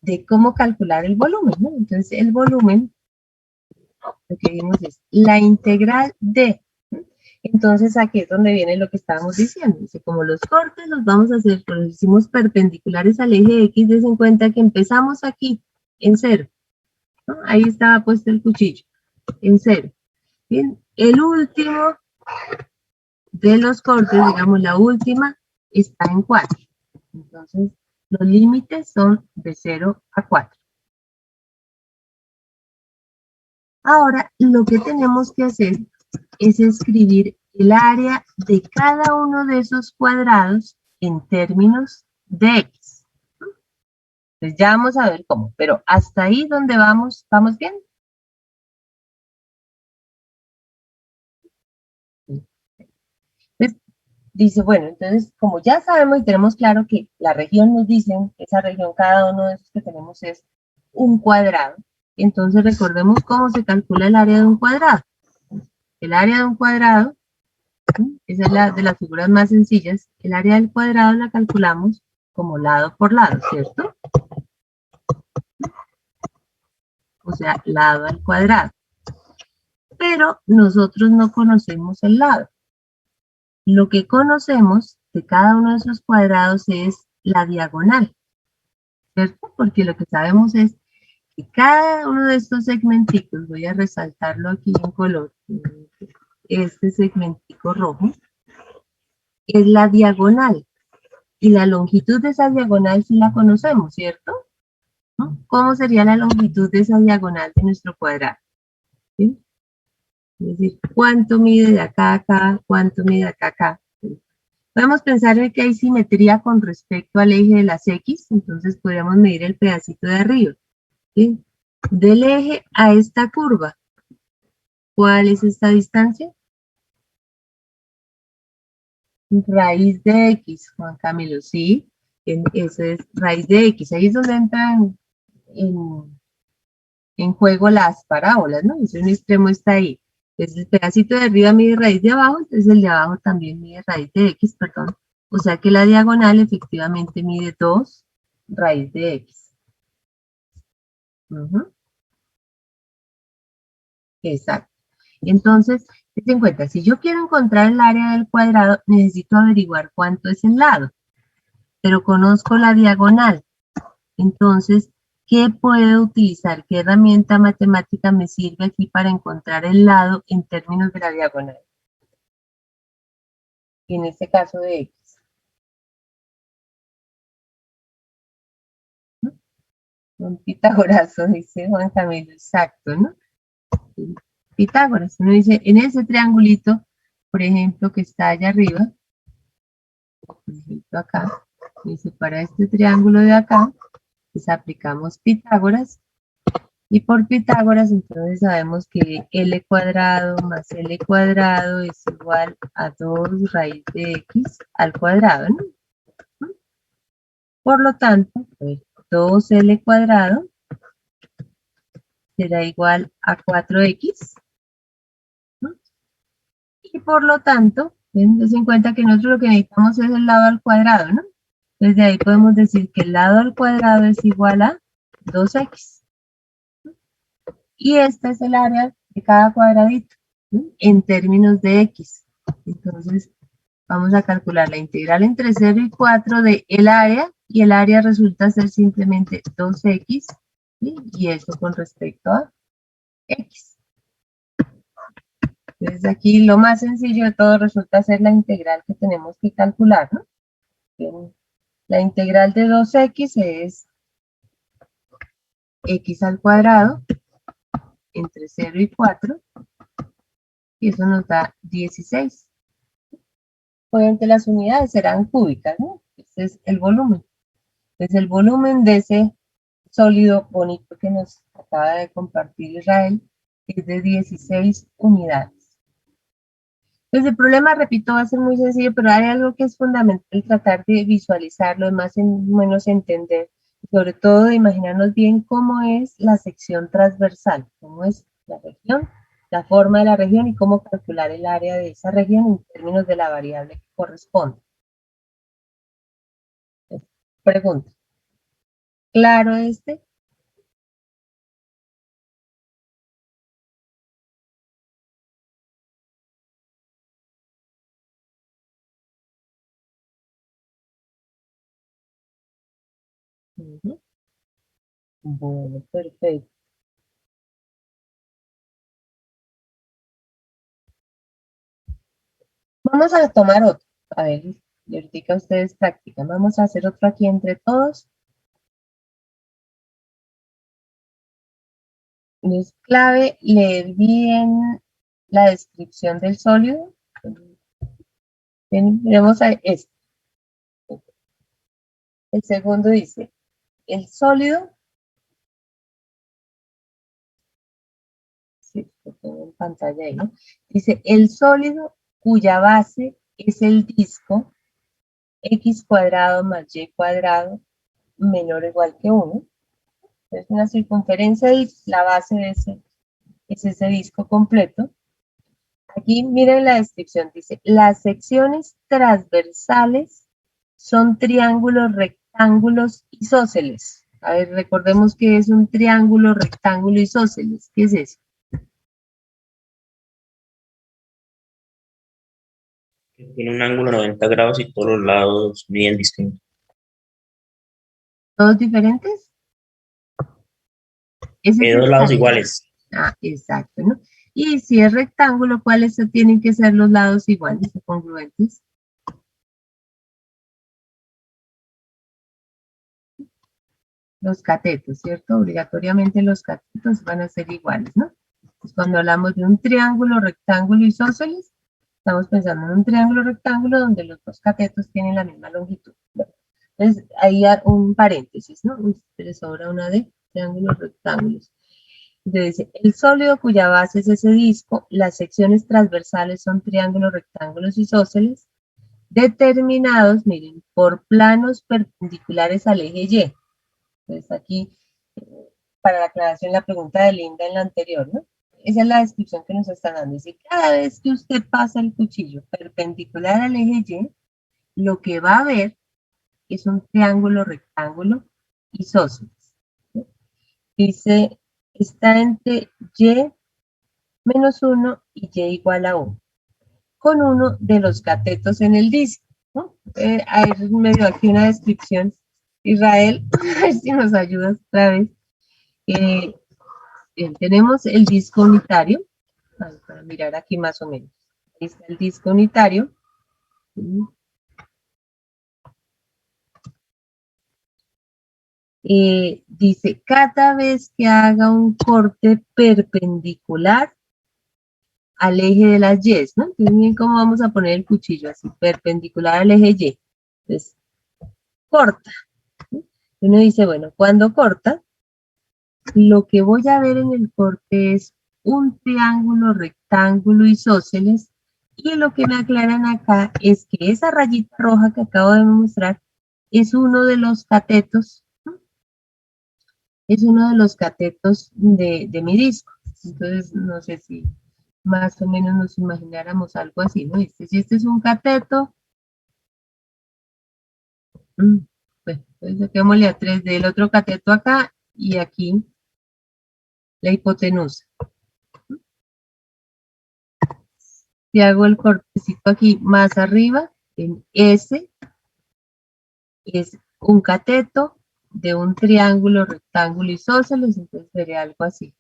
de cómo calcular el volumen, ¿no? Entonces, el volumen, lo que vimos es la integral de. Entonces, aquí es donde viene lo que estábamos diciendo. Dice, como los cortes los vamos a hacer, los hicimos perpendiculares al eje X, des en cuenta que empezamos aquí, en 0. ¿No? Ahí estaba puesto el cuchillo, en 0. Bien, el último de los cortes, digamos, la última, está en 4. Entonces, los límites son de 0 a 4. Ahora, lo que tenemos que hacer es escribir el área de cada uno de esos cuadrados en términos de X. Entonces ya vamos a ver cómo, pero hasta ahí donde vamos, ¿vamos bien? Entonces, dice, bueno, entonces como ya sabemos y tenemos claro que la región nos dicen, esa región, cada uno de esos que tenemos es un cuadrado, entonces recordemos cómo se calcula el área de un cuadrado. El área de un cuadrado, esa es la de las figuras más sencillas, el área del cuadrado la calculamos como lado por lado, ¿cierto? O sea, lado al cuadrado. Pero nosotros no conocemos el lado. Lo que conocemos de cada uno de esos cuadrados es la diagonal, ¿cierto? Porque lo que sabemos es que cada uno de estos segmenticos, voy a resaltarlo aquí en color, este segmentico rojo, es la diagonal. Y la longitud de esa diagonal sí la conocemos, ¿cierto? ¿No? ¿Cómo sería la longitud de esa diagonal de nuestro cuadrado? ¿Sí? Es decir, ¿cuánto mide de acá a acá? ¿Cuánto mide de acá a acá? Podemos pensar en que hay simetría con respecto al eje de las X, entonces podríamos medir el pedacito de arriba. ¿Sí? Del eje a esta curva, ¿cuál es esta distancia? Raíz de X, Juan Camilo, sí, eso es raíz de X, ahí es donde entran en juego las parábolas, ¿no? Entonces un extremo está ahí. Entonces el pedacito de arriba mide raíz de abajo, entonces el de abajo también mide raíz de X, perdón. O sea que la diagonal efectivamente mide 2 raíz de X. Exacto. Entonces, ten en cuenta, si yo quiero encontrar el área del cuadrado, necesito averiguar cuánto es el lado, pero conozco la diagonal. Entonces, ¿qué puedo utilizar? ¿Qué herramienta matemática me sirve aquí para encontrar el lado en términos de la diagonal? En este caso de X. Un Pitágorazo, dice Juan Camilo, exacto, ¿no? Pitágoras, uno dice, en ese triangulito, por ejemplo, que está allá arriba, por ejemplo acá, Dice, para este triángulo de acá, pues aplicamos Pitágoras. Y por Pitágoras, entonces sabemos que L cuadrado más L cuadrado es igual a 2 raíz de X al cuadrado, ¿no? Por lo tanto, pues, 2L cuadrado será igual a 4X, ¿no? Y por lo tanto, dense en cuenta que nosotros lo que necesitamos es el lado al cuadrado, ¿no? Entonces de ahí podemos decir que el lado al cuadrado es igual a 2X. Y esta es el área de cada cuadradito, ¿sí? En términos de X. Entonces, vamos a calcular la integral entre 0 y 4 de el área, y el área resulta ser simplemente 2X, ¿sí? Y eso con respecto a X. Entonces, aquí lo más sencillo de todo resulta ser la integral que tenemos que calcular, ¿no? La integral de 2X es X al cuadrado entre 0 y 4, y eso nos da 16. Obviamente las unidades serán cúbicas, ¿no? Este es el volumen. Entonces el volumen de ese sólido bonito que nos acaba de compartir Israel es de 16 unidades. Entonces el problema, repito, va a ser muy sencillo, pero hay algo que es fundamental tratar de visualizarlo, más o menos entender, sobre todo de imaginarnos bien cómo es la sección transversal, cómo es la región, la forma de la región y cómo calcular el área de esa región en términos de la variable que corresponde. Pregunta. ¿Claro este? Ujú. Bueno, perfecto. Vamos a tomar otro. A ver, y ahorita ustedes practican. Vamos a hacer otro aquí entre todos. Es clave leer bien la descripción del sólido. Bien, miremos a este. El segundo dice, el sólido, sí, lo tengo en pantalla ahí, ¿no? Dice, el sólido cuya base es el disco x cuadrado más y cuadrado menor o igual que 1. Es una circunferencia y la base de ese es ese disco completo. Aquí miren la descripción, dice, las secciones transversales son triángulos, rectángulos, isósceles. A ver, recordemos que es un triángulo, rectángulo, isósceles. ¿Qué es eso? Tiene un ángulo de 90 grados y todos los lados bien distintos. ¿Todos diferentes? Ese Hay es dos el lados triángulo. iguales. Ah, exacto, ¿no? Y si es rectángulo, ¿cuáles tienen que ser los lados iguales o congruentes? Los catetos, ¿cierto? Obligatoriamente los catetos van a ser iguales, ¿no? Entonces, cuando hablamos de un triángulo, rectángulo, isósceles, estamos pensando en un triángulo, rectángulo donde los dos catetos tienen la misma longitud. Bueno, entonces, ahí hay un paréntesis, ¿no? Uy, le sobra una de triángulos, rectángulos. Entonces, el sólido cuya base es ese disco, las secciones transversales son triángulos, rectángulos, isósceles, determinados, miren, por planos perpendiculares al eje Y. Entonces aquí, para la aclaración, la pregunta de Linda en la anterior, ¿no? Esa es la descripción que nos están dando. Dice, cada vez que usted pasa el cuchillo perpendicular al eje Y, lo que va a ver es un triángulo, rectángulo, isósceles. ¿Sí? Dice, está entre Y menos 1 y Y igual a 1, con uno de los catetos en el disco, ¿no? Hay medio aquí una descripción. Israel, a ver si nos ayudas otra vez. Bien, tenemos el disco unitario, para mirar aquí más o menos. Ahí está el disco unitario. Dice, cada vez que haga un corte perpendicular al eje de las Y, ¿no? Entonces, miren cómo vamos a poner el cuchillo así, perpendicular al eje Y. Entonces, corta. Uno dice, bueno, cuando corta, lo que voy a ver en el corte es un triángulo, rectángulo, isósceles, y lo que me aclaran acá es que esa rayita roja que acabo de mostrar es uno de los catetos, ¿no? Es uno de los catetos de mi disco. Entonces, no sé si más o menos nos imagináramos algo así, ¿no? Si este es un cateto, bueno, entonces saquémosle a 3 del otro cateto acá y aquí la hipotenusa. Si hago el cortecito aquí más arriba, en S, es un cateto de un triángulo, rectángulo isósceles, entonces sería algo así.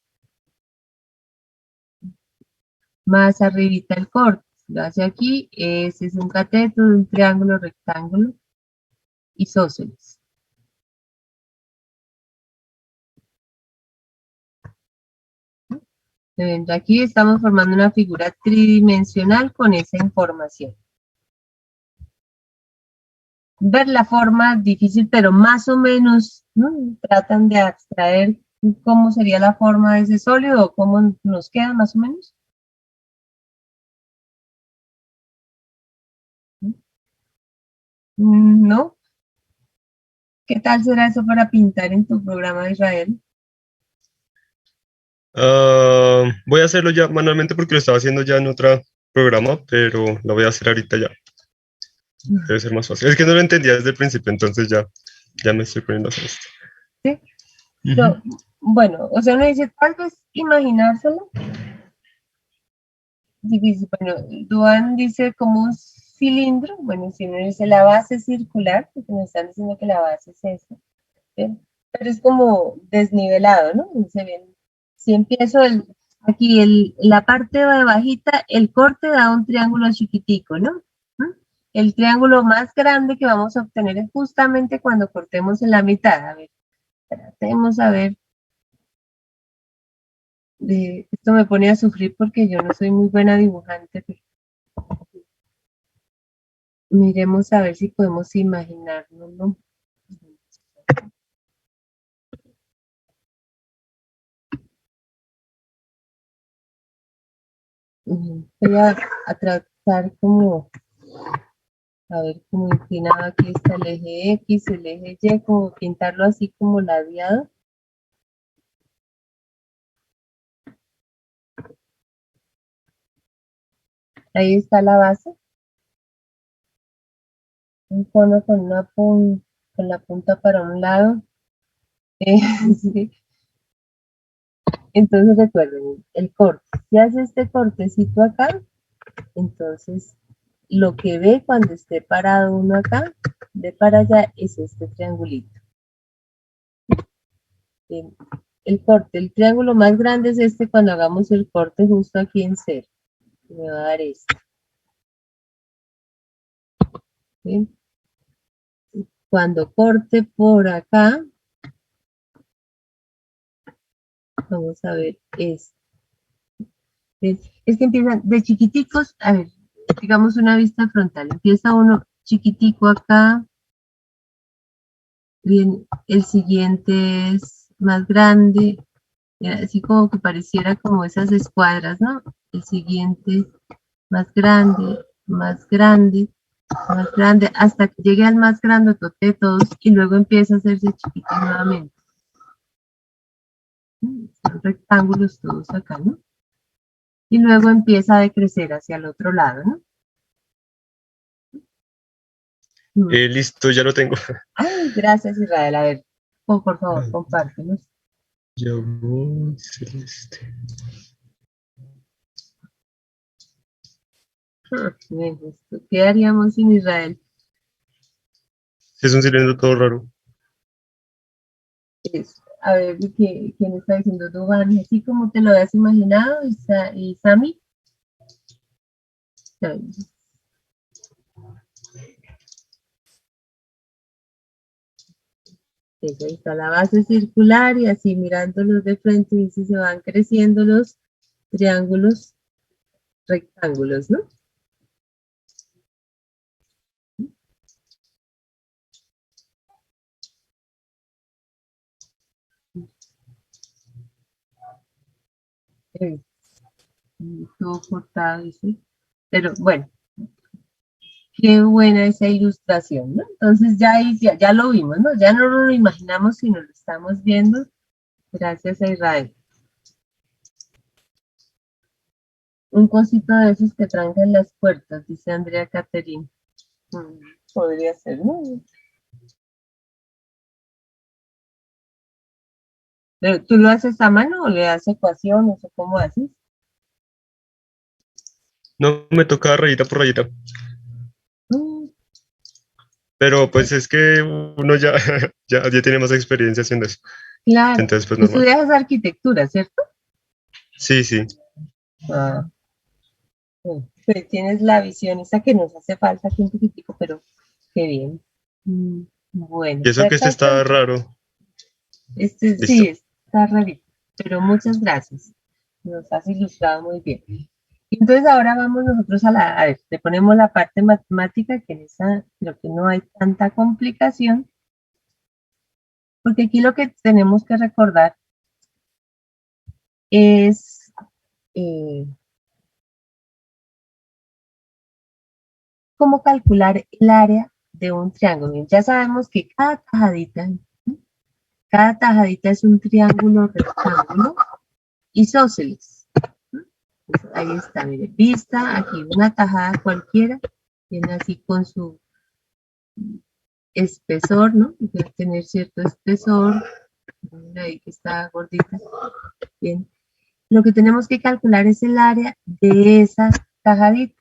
Más arribita el corte, lo hace aquí, ese es un cateto de un triángulo, rectángulo isósceles. Aquí estamos formando una figura tridimensional con esa información. Ver la forma difícil, pero más o menos, ¿no? Tratan de abstraer cómo sería la forma de ese sólido o cómo nos queda más o menos. ¿No? ¿Qué tal será eso para pintar en tu programa, Israel? Voy a hacerlo ya manualmente porque lo estaba haciendo ya en otro programa, pero lo voy a hacer ahorita ya. Debe ser más fácil. Es que no lo entendía desde el principio, entonces ya me estoy poniendo a hacer esto. Sí. Ujú. Bueno, o sea, uno dice, tal vez imaginárselo. Difícil. Bueno, Duan dice como un cilindro. Bueno, si uno dice la base circular, porque me están diciendo que la base es esa. ¿Sí? Pero es como desnivelado, ¿no? Dice bien. Si empiezo aquí la parte de bajita, el corte da un triángulo chiquitico, ¿no? ¿Mm? El triángulo más grande que vamos a obtener es justamente cuando cortemos en la mitad. A ver, tratemos a ver. Esto me pone a sufrir porque yo no soy muy buena dibujante. Pero miremos a ver si podemos imaginarnos, ¿no? Voy a tratar como, a ver cómo inclinado aquí está el eje X, el eje Y, como pintarlo así como ladeado. Ahí está la base. Un cono con con la punta para un lado. Sí. Entonces recuerden, el corte. Si hace este cortecito acá, entonces lo que ve cuando esté parado uno acá, de para allá, es este triangulito. Bien. El corte, el triángulo más grande es este cuando hagamos el corte justo aquí en cero. Me va a dar este. ¿Sí? Cuando corte por acá, vamos a ver este. Es que empiezan de chiquiticos, a ver, digamos una vista frontal. Empieza uno chiquitico acá, bien, el siguiente es más grande, así como que pareciera como esas escuadras, ¿no? El siguiente más grande, más grande, más grande, hasta que llegue al más grandotote de todos y luego empieza a hacerse chiquito nuevamente. Son rectángulos todos acá, ¿no? Y luego empieza a decrecer hacia el otro lado, ¿no? Listo, ya lo tengo. Ay, gracias, Israel. A ver, por favor, compártenos. Ya voy, celeste. ¿Qué haríamos sin Israel? Es un cilindro todo raro. A ver, ¿quién está diciendo Dubán? Así como te lo habías imaginado, y Sami. Ahí está la base circular y así mirándolos de frente y se van creciendo los triángulos rectángulos, ¿no? Eh, todo cortado, dice. Pero bueno, qué buena esa ilustración, ¿no? Entonces ya, ya lo vimos, ¿no? Ya no lo imaginamos, sino lo estamos viendo. Gracias a Israel. Un cosito de esos que trancan las puertas, dice Andrea Caterina. Podría ser, ¿no? Pero, ¿tú lo haces a mano o le das ecuaciones o cómo haces? No, me toca rayita por rayita. Mm, Pero pues es que uno ya, ya tiene más experiencia haciendo eso. claro. Entonces, pues Tú normal. estudias arquitectura, ¿cierto? Sí, sí. Ah, bueno, pues tienes la visión esa que nos hace falta aquí un poquitico, pero qué bien. Bueno, Y eso que este está perfecto. raro. Este sí Listo. está rarito, pero muchas gracias. Nos has ilustrado muy bien. Entonces ahora vamos nosotros a ver, le ponemos la parte matemática, que en esa creo que no hay tanta complicación, porque aquí lo que tenemos que recordar es cómo calcular el área de un triángulo. Bien, ya sabemos que cada tajadita es un triángulo rectángulo isósceles. Pues ahí está, mire, vista, aquí una tajada cualquiera, viene así con su espesor, ¿no? Debe tener cierto espesor, ahí que está gordita, bien. Lo que tenemos que calcular es el área de esa tajadita.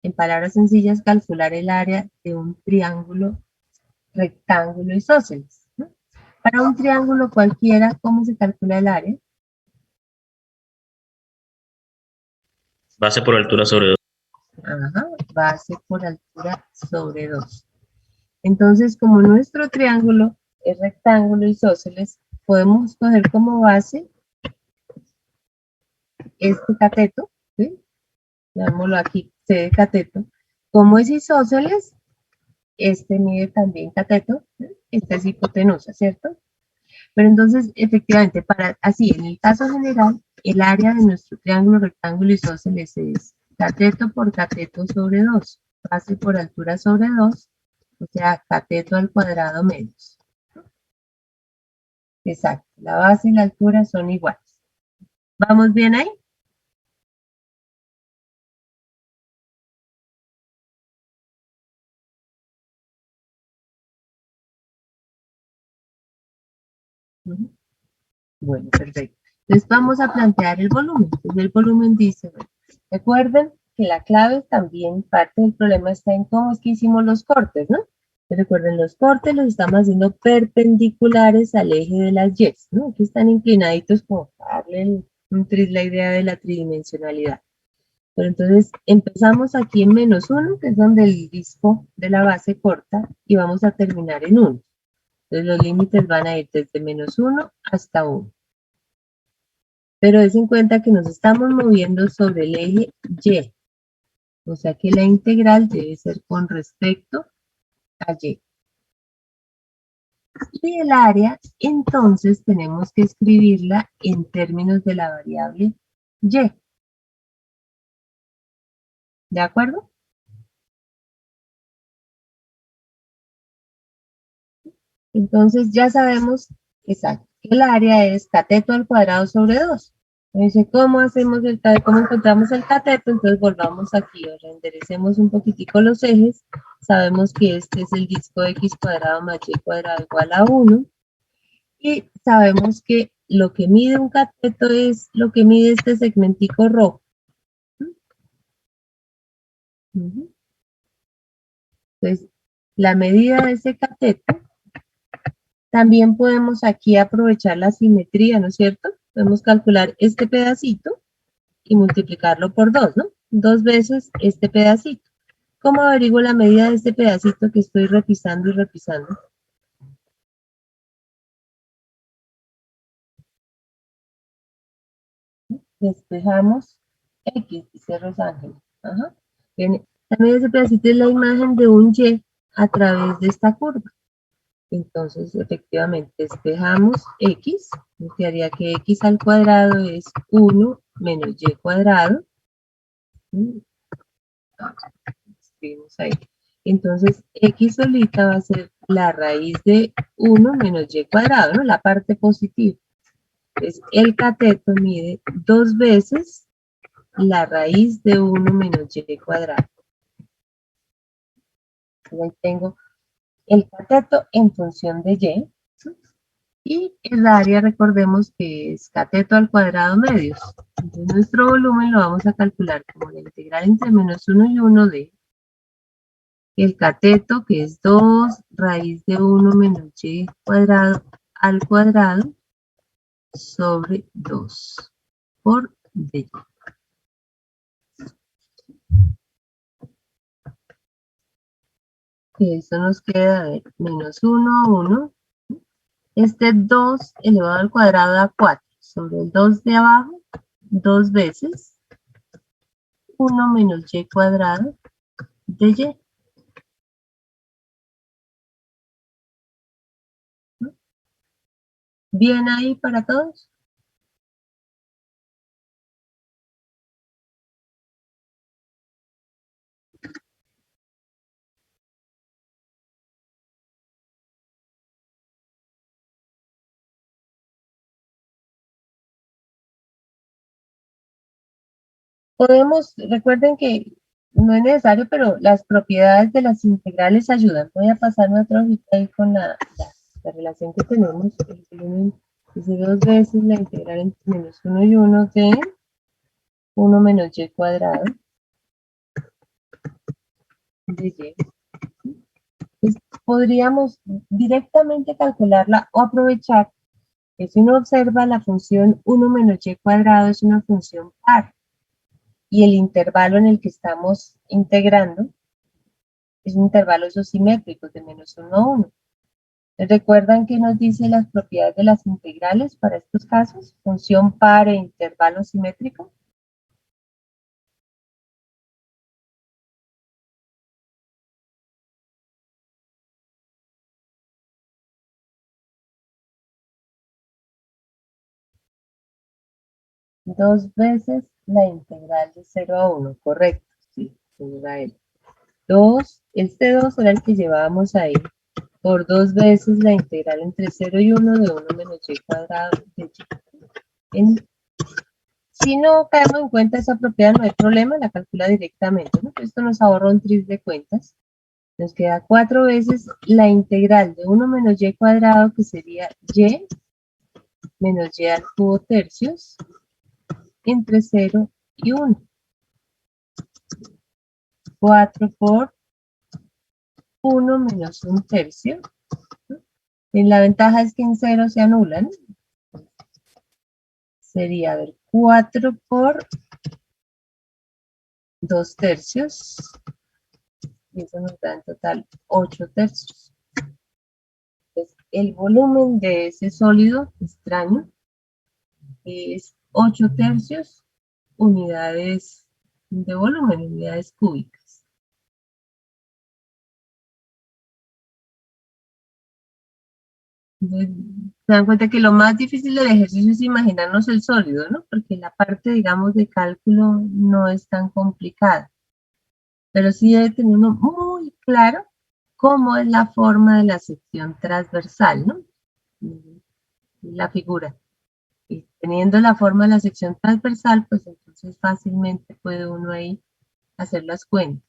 En palabras sencillas, calcular el área de un triángulo rectángulo isósceles, ¿no? Para un triángulo cualquiera, ¿cómo se calcula el área? Base por altura sobre 2. Ajá, base por altura sobre 2. Entonces, como nuestro triángulo es rectángulo isósceles, podemos coger como base este cateto, ¿sí? Llamémoslo aquí, C de cateto. Como es isósceles, este mide también cateto, ¿sí? Esta es hipotenusa, ¿cierto? Pero entonces, efectivamente, así, en el caso general, el área de nuestro triángulo rectángulo isósceles es cateto por cateto sobre 2, base por altura sobre 2, o sea, cateto al cuadrado menos. Exacto, la base y la altura son iguales. ¿Vamos bien ahí? Bueno, perfecto. Entonces vamos a plantear el volumen. Entonces el volumen dice, bueno, recuerden que la clave también, parte del problema está en cómo es que hicimos los cortes, ¿no? Recuerden, los cortes los estamos haciendo perpendiculares al eje de las Y, ¿no? Aquí están inclinaditos como para darle la idea de la tridimensionalidad. Pero entonces empezamos aquí en -1, que es donde el disco de la base corta, y vamos a terminar en 1. Entonces los límites van a ir desde -1 hasta 1. Pero es en cuenta que nos estamos moviendo sobre el eje Y. O sea que la integral debe ser con respecto a Y. Y el área, entonces, tenemos que escribirla en términos de la variable Y. ¿De acuerdo? Entonces ya sabemos, exacto, que el área es cateto al cuadrado sobre 2. Entonces, ¿cómo encontramos el cateto? Entonces volvamos aquí, o enderecemos un poquitico los ejes. Sabemos que este es el disco x cuadrado más y cuadrado igual a 1. Y sabemos que lo que mide un cateto es lo que mide este segmentico rojo. Entonces, la medida de ese cateto, también podemos aquí aprovechar la simetría, ¿no es cierto? Podemos calcular este pedacito y multiplicarlo por 2, ¿no? 2 veces este pedacito. ¿Cómo averiguo la medida de este pedacito que estoy repisando y repisando? Despejamos X, dice Rosángel. Ajá. Bien, la medida de ese pedacito es la imagen de un Y a través de esta curva. Entonces, efectivamente, despejamos x, nos quedaría que x al cuadrado es 1 menos y cuadrado. Escribimos ahí. Entonces, x solita va a ser la raíz de 1 menos y cuadrado, ¿no? La parte positiva. Entonces, el cateto mide 2 veces la raíz de 1 menos y cuadrado. Ahí tengo el cateto en función de y. Y el área, recordemos que es cateto al cuadrado medios. Entonces, nuestro volumen lo vamos a calcular como la integral entre menos 1 y 1 de el cateto, que es 2 raíz de 1 menos y cuadrado al cuadrado sobre 2 por dy. Y eso nos queda de menos 1 a 1. Este 2 elevado al cuadrado da 4 sobre el 2 de abajo, 2 veces 1 menos y cuadrado de y. ¿Bien ahí para todos? Podemos, recuerden que no es necesario, pero las propiedades de las integrales ayudan. Voy a pasarme otra hojita ahí con la relación que tenemos. El volumen dice 2 veces la integral entre menos 1 y 1 de 1 menos y cuadrado de y. Entonces, podríamos directamente calcularla o aprovechar que si uno observa la función 1 menos y cuadrado es una función par y el intervalo en el que estamos integrando es un intervalo isosimétrico de menos 1 a 1. ¿Recuerdan qué nos dicen las propiedades de las integrales para estos casos? Función par e intervalo simétrico. Dos veces la integral de 0 a 1, correcto. Sí, señora L. 2, este 2 era el que llevábamos ahí, por 2 veces la integral entre 0 y 1 de 1 menos y cuadrado de y. Si no caemos en cuenta esa propiedad, no hay problema, la calcula directamente, ¿no? Esto nos ahorra un tris de cuentas. Nos queda 4 veces la integral de 1 menos y cuadrado, que sería y menos y al cubo tercios, entre 0 y 1. 4 por 1 menos 1 tercio. Y la ventaja es que en 0 se anulan. Sería, a ver, 4 por 2 tercios. Y eso nos da en total 8 tercios. Entonces, el volumen de ese sólido extraño es 8 tercios unidades de volumen, unidades cúbicas. Entonces, se dan cuenta que lo más difícil del ejercicio es imaginarnos el sólido, ¿no? Porque la parte, digamos, de cálculo no es tan complicada. Pero sí debe tener uno muy claro cómo es la forma de la sección transversal, ¿no? La figura. Y teniendo la forma de la sección transversal, pues entonces fácilmente puede uno ahí hacer las cuentas.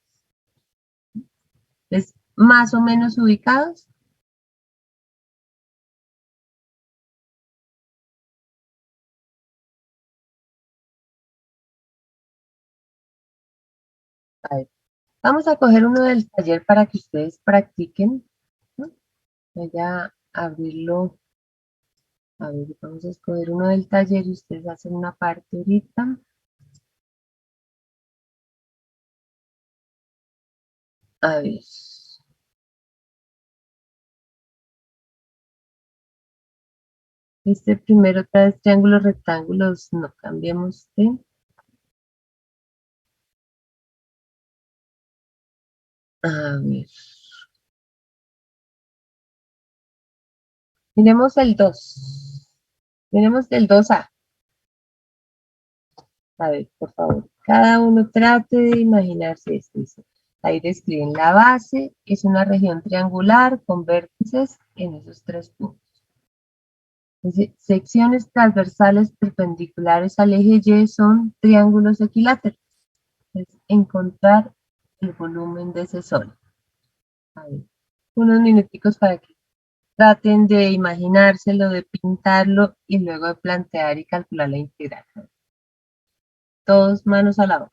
Entonces, más o menos ubicados. A ver, vamos a coger uno del taller para que ustedes practiquen, ¿no? Voy a abrirlo. A ver, vamos a escoger uno del taller y ustedes hacen una parte ahorita. A ver. Este primero otra vez triángulos, rectángulos, no, cambiemos de. A ver. Miremos el 2. Miremos el 2A. A ver, por favor, cada uno trate de imaginarse esto. Dice, ahí describen la base, es una región triangular con vértices en esos 3 puntos. Dice, secciones transversales perpendiculares al eje Y son triángulos equiláteros. Es encontrar el volumen de ese sólido. A ver, unos minuticos para que traten de imaginárselo, de pintarlo y luego de plantear y calcular la integral. Todos manos a la obra.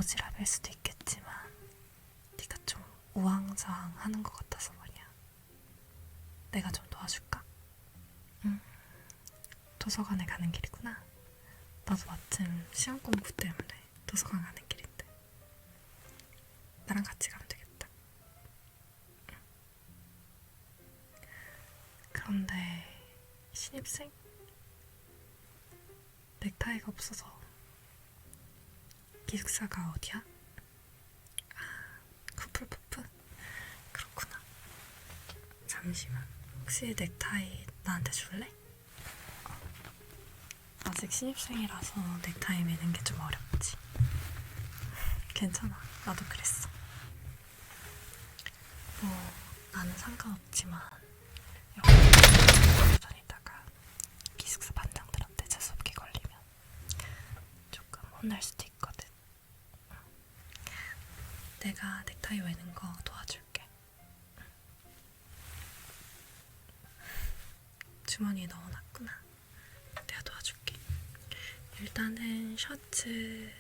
오지랖일 수도 있겠지만 네가 좀 우왕좌왕하는 것 같아서 말이야. 내가 좀 도와줄까? 응. 도서관에 가는 길이구나. 나도 마침 시험 공부 때문에 도서관 가는 길인데 나랑 같이 가면 되겠다. 응. 그런데 신입생? 넥타이가 없어서. 기숙사가 어디야? 아, 쿠플푸프? 그렇구나. 잠시만. 혹시 넥타이 나한테 줄래? 아직 신입생이라서 넥타이 매는 게 좀 어렵지. 괜찮아. 나도 그랬어. 뭐 나는 상관없지만 이렇게 다니다가 기숙사 반장들한테 재수없게 걸리면 조금 혼날 수도 있거든. 내가 넥타이 매는 거 도와줄게. 주머니에 넣어놨구나. 내가 도와줄게. 일단은 셔츠를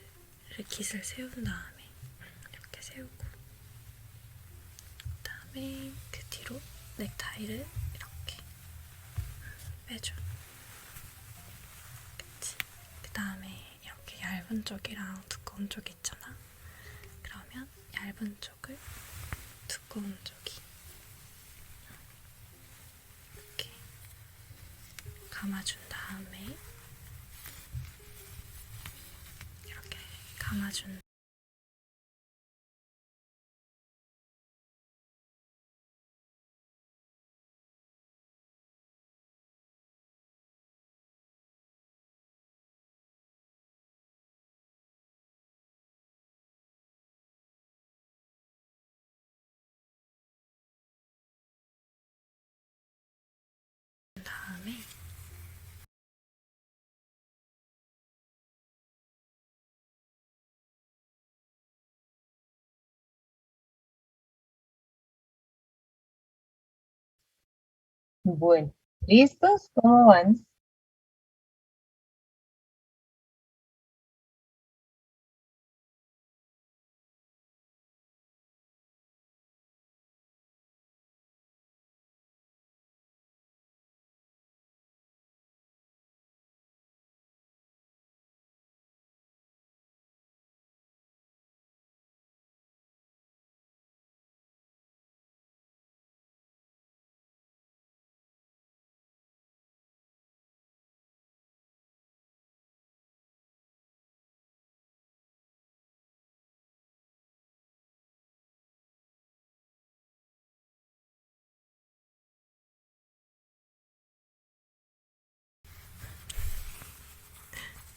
깃을 세운 다음에 이렇게 세우고 그다음에 그 뒤로 넥타이를 이렇게 빼줘. 그치? 그다음에 이렇게 얇은 쪽이랑 두꺼운 쪽이 있잖아. 그러면 얇은 쪽을 두꺼운 쪽이 이렇게 감아준 다음에 이렇게 감아준 다음에 Bueno, ¿listos? ¿Cómo van?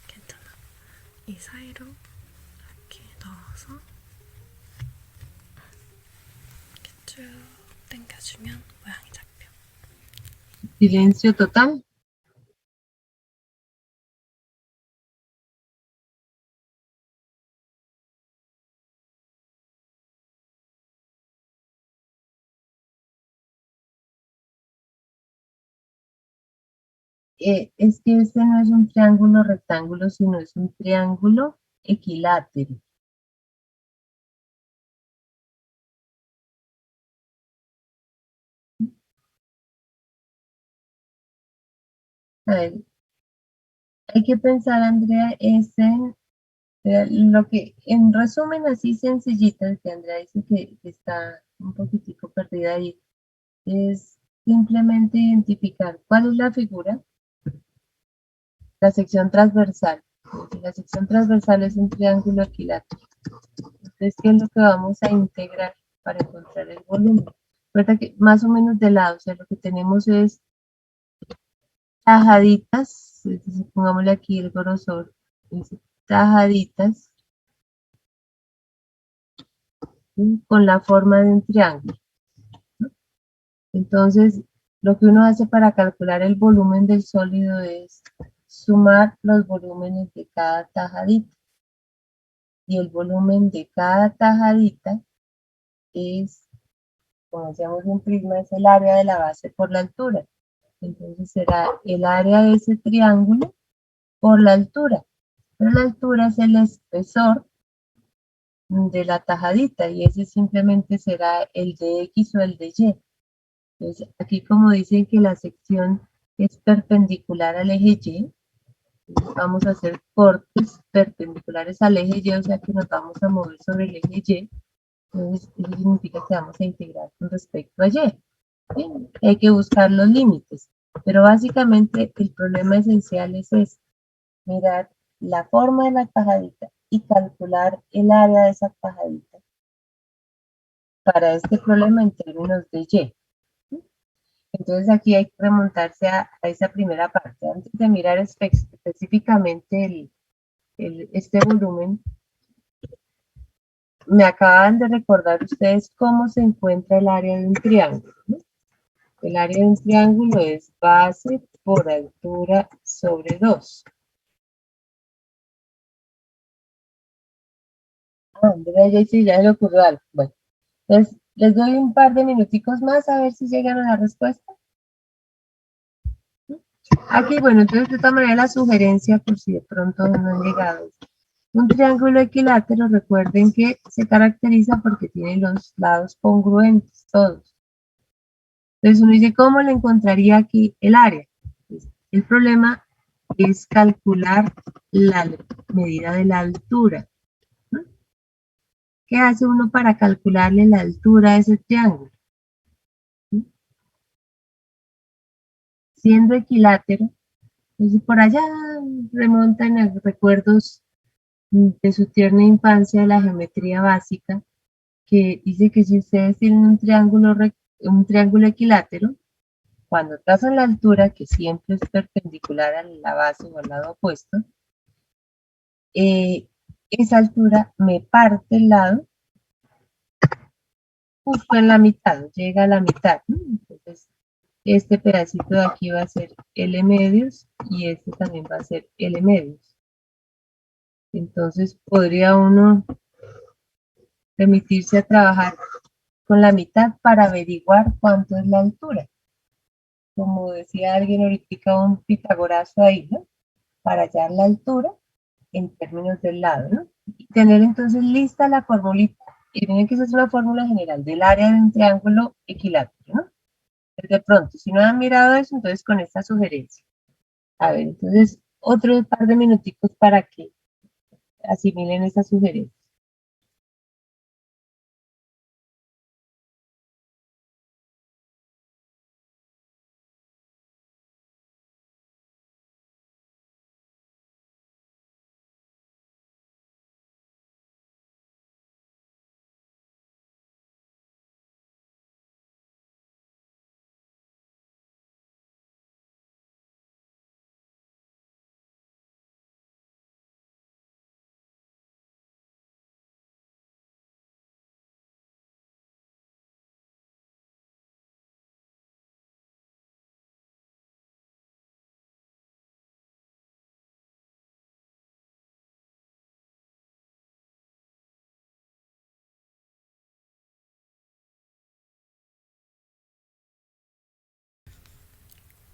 괜찮아. 이 사이로 이렇게 넣어서 이렇게 쭉 당겨주면 모양이 잡혀. Silencio total. Es que este no es un triángulo rectángulo, sino es un triángulo equilátero. A ver, hay que pensar, Andrea, es en lo que, en resumen, así sencillita, que Andrea dice que está un poquitico perdida ahí, es simplemente identificar cuál es la figura, la sección transversal. La sección transversal es un triángulo equilátero. Entonces, ¿qué es lo que vamos a integrar para encontrar el volumen? Recuerda que más o menos de lado, o sea, lo que tenemos es tajaditas, entonces pongámosle aquí el grosor, es tajaditas, ¿sí? Con la forma de un triángulo, ¿no? Entonces, lo que uno hace para calcular el volumen del sólido es sumar los volúmenes de cada tajadita. Y el volumen de cada tajadita es, como decíamos en prisma, es el área de la base por la altura. Entonces será el área de ese triángulo por la altura. Pero la altura es el espesor de la tajadita, y ese simplemente será el de X o el de Y. Entonces, aquí como dicen que la sección es perpendicular al eje Y, vamos a hacer cortes perpendiculares al eje Y, o sea que nos vamos a mover sobre el eje Y. Entonces, eso significa que vamos a integrar con respecto a Y. Bien, hay que buscar los límites, pero básicamente el problema esencial es este: mirar la forma de la tajadita y calcular el área de esa tajadita para este problema en términos de Y. Entonces aquí hay que remontarse a esa primera parte. Antes de mirar específicamente este volumen, me acaban de recordar ustedes cómo se encuentra el área de un triángulo, ¿no? El área de un triángulo es base por altura sobre 2. Andrea ya sí, ya le ocurrió algo. Bueno, entonces les doy un par de minuticos más a ver si llegan a la respuesta. Aquí, bueno, entonces de todas maneras la sugerencia, por si de pronto no han llegado. Un triángulo equilátero, recuerden que se caracteriza porque tiene los lados congruentes, todos. Entonces uno dice, ¿cómo le encontraría aquí el área? Pues, el problema es calcular la medida de la altura, ¿no? ¿Qué hace uno para calcularle la altura a ese triángulo? ¿Sí? Siendo equilátero, pues por allá remontan a recuerdos de su tierna infancia de la geometría básica, que dice que si ustedes tienen un triángulo equilátero, cuando trazan la altura, que siempre es perpendicular a la base o al lado opuesto, esa altura me parte el lado justo en la mitad, llega a la mitad, ¿no? Entonces, este pedacito de aquí va a ser L medios y este también va a ser L medios. Entonces, podría uno remitirse a trabajar con la mitad para averiguar cuánto es la altura. Como decía alguien ahorita, un pitagorazo ahí, ¿no? Para hallar la altura en términos del lado, ¿no? Y tener entonces lista la formulita. Y miren que esa es una fórmula general del área de un triángulo equilátero, ¿no? De pronto, si no han mirado eso, entonces con esta sugerencia. A ver, entonces, otro par de minuticos para que asimilen esta sugerencia.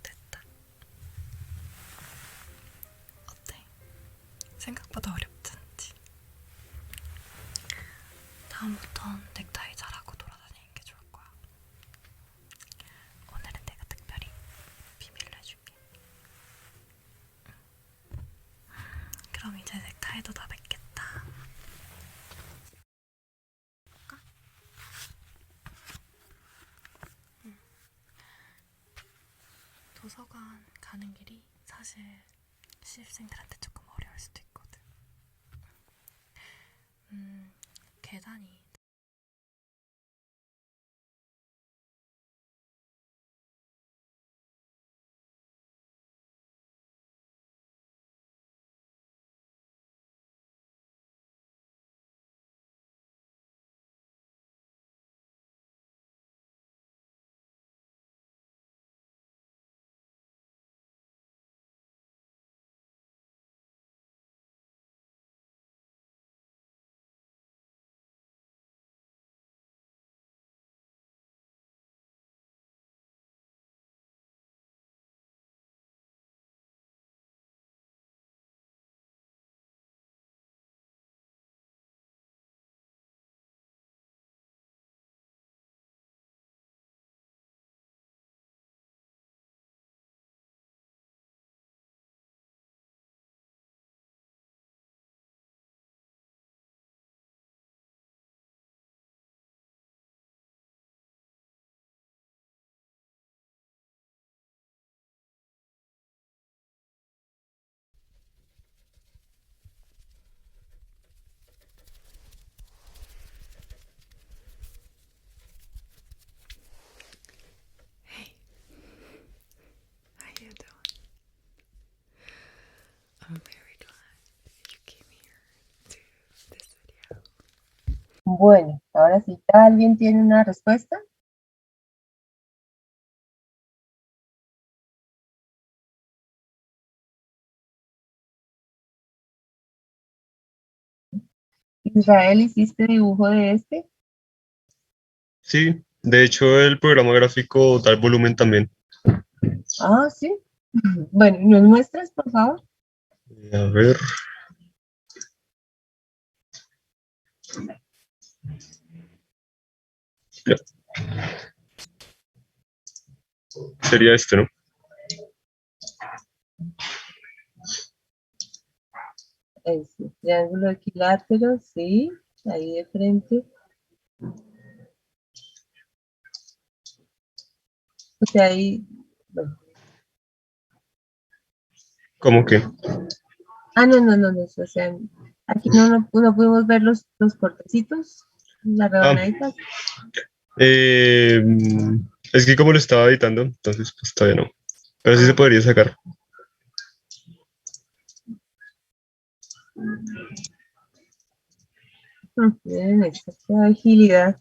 됐다. 어때? 생각보다 어렵지 않지? 다음부턴 넥타이 잘하고 돌아다니는 게 좋을 거야. 오늘은 내가 특별히 비밀로 해줄게. 그럼 이제 넥타이도 다 맺겠다. 도서관 가는 길이 사실 신입생들한테 조금 어려울 수도 있거든. 계단이 Bueno, ahora sí, ¿alguien tiene una respuesta? Israel, ¿hiciste dibujo de este? Sí, de hecho el programa gráfico da el volumen también. Ah, sí. Bueno, ¿nos muestras, por favor? A ver. Ya. Sería este, ¿no? Ese, triángulo equilátero, sí, ahí de frente. O sea, ahí, bueno. ¿Cómo que? Ah, no, o sea, aquí no pudimos ver los cortecitos, las Ah, rebanaditas. eh, es que como lo estaba editando, entonces pues todavía no. Pero sí se Ah, podría sacar. miren esta, qué agilidad.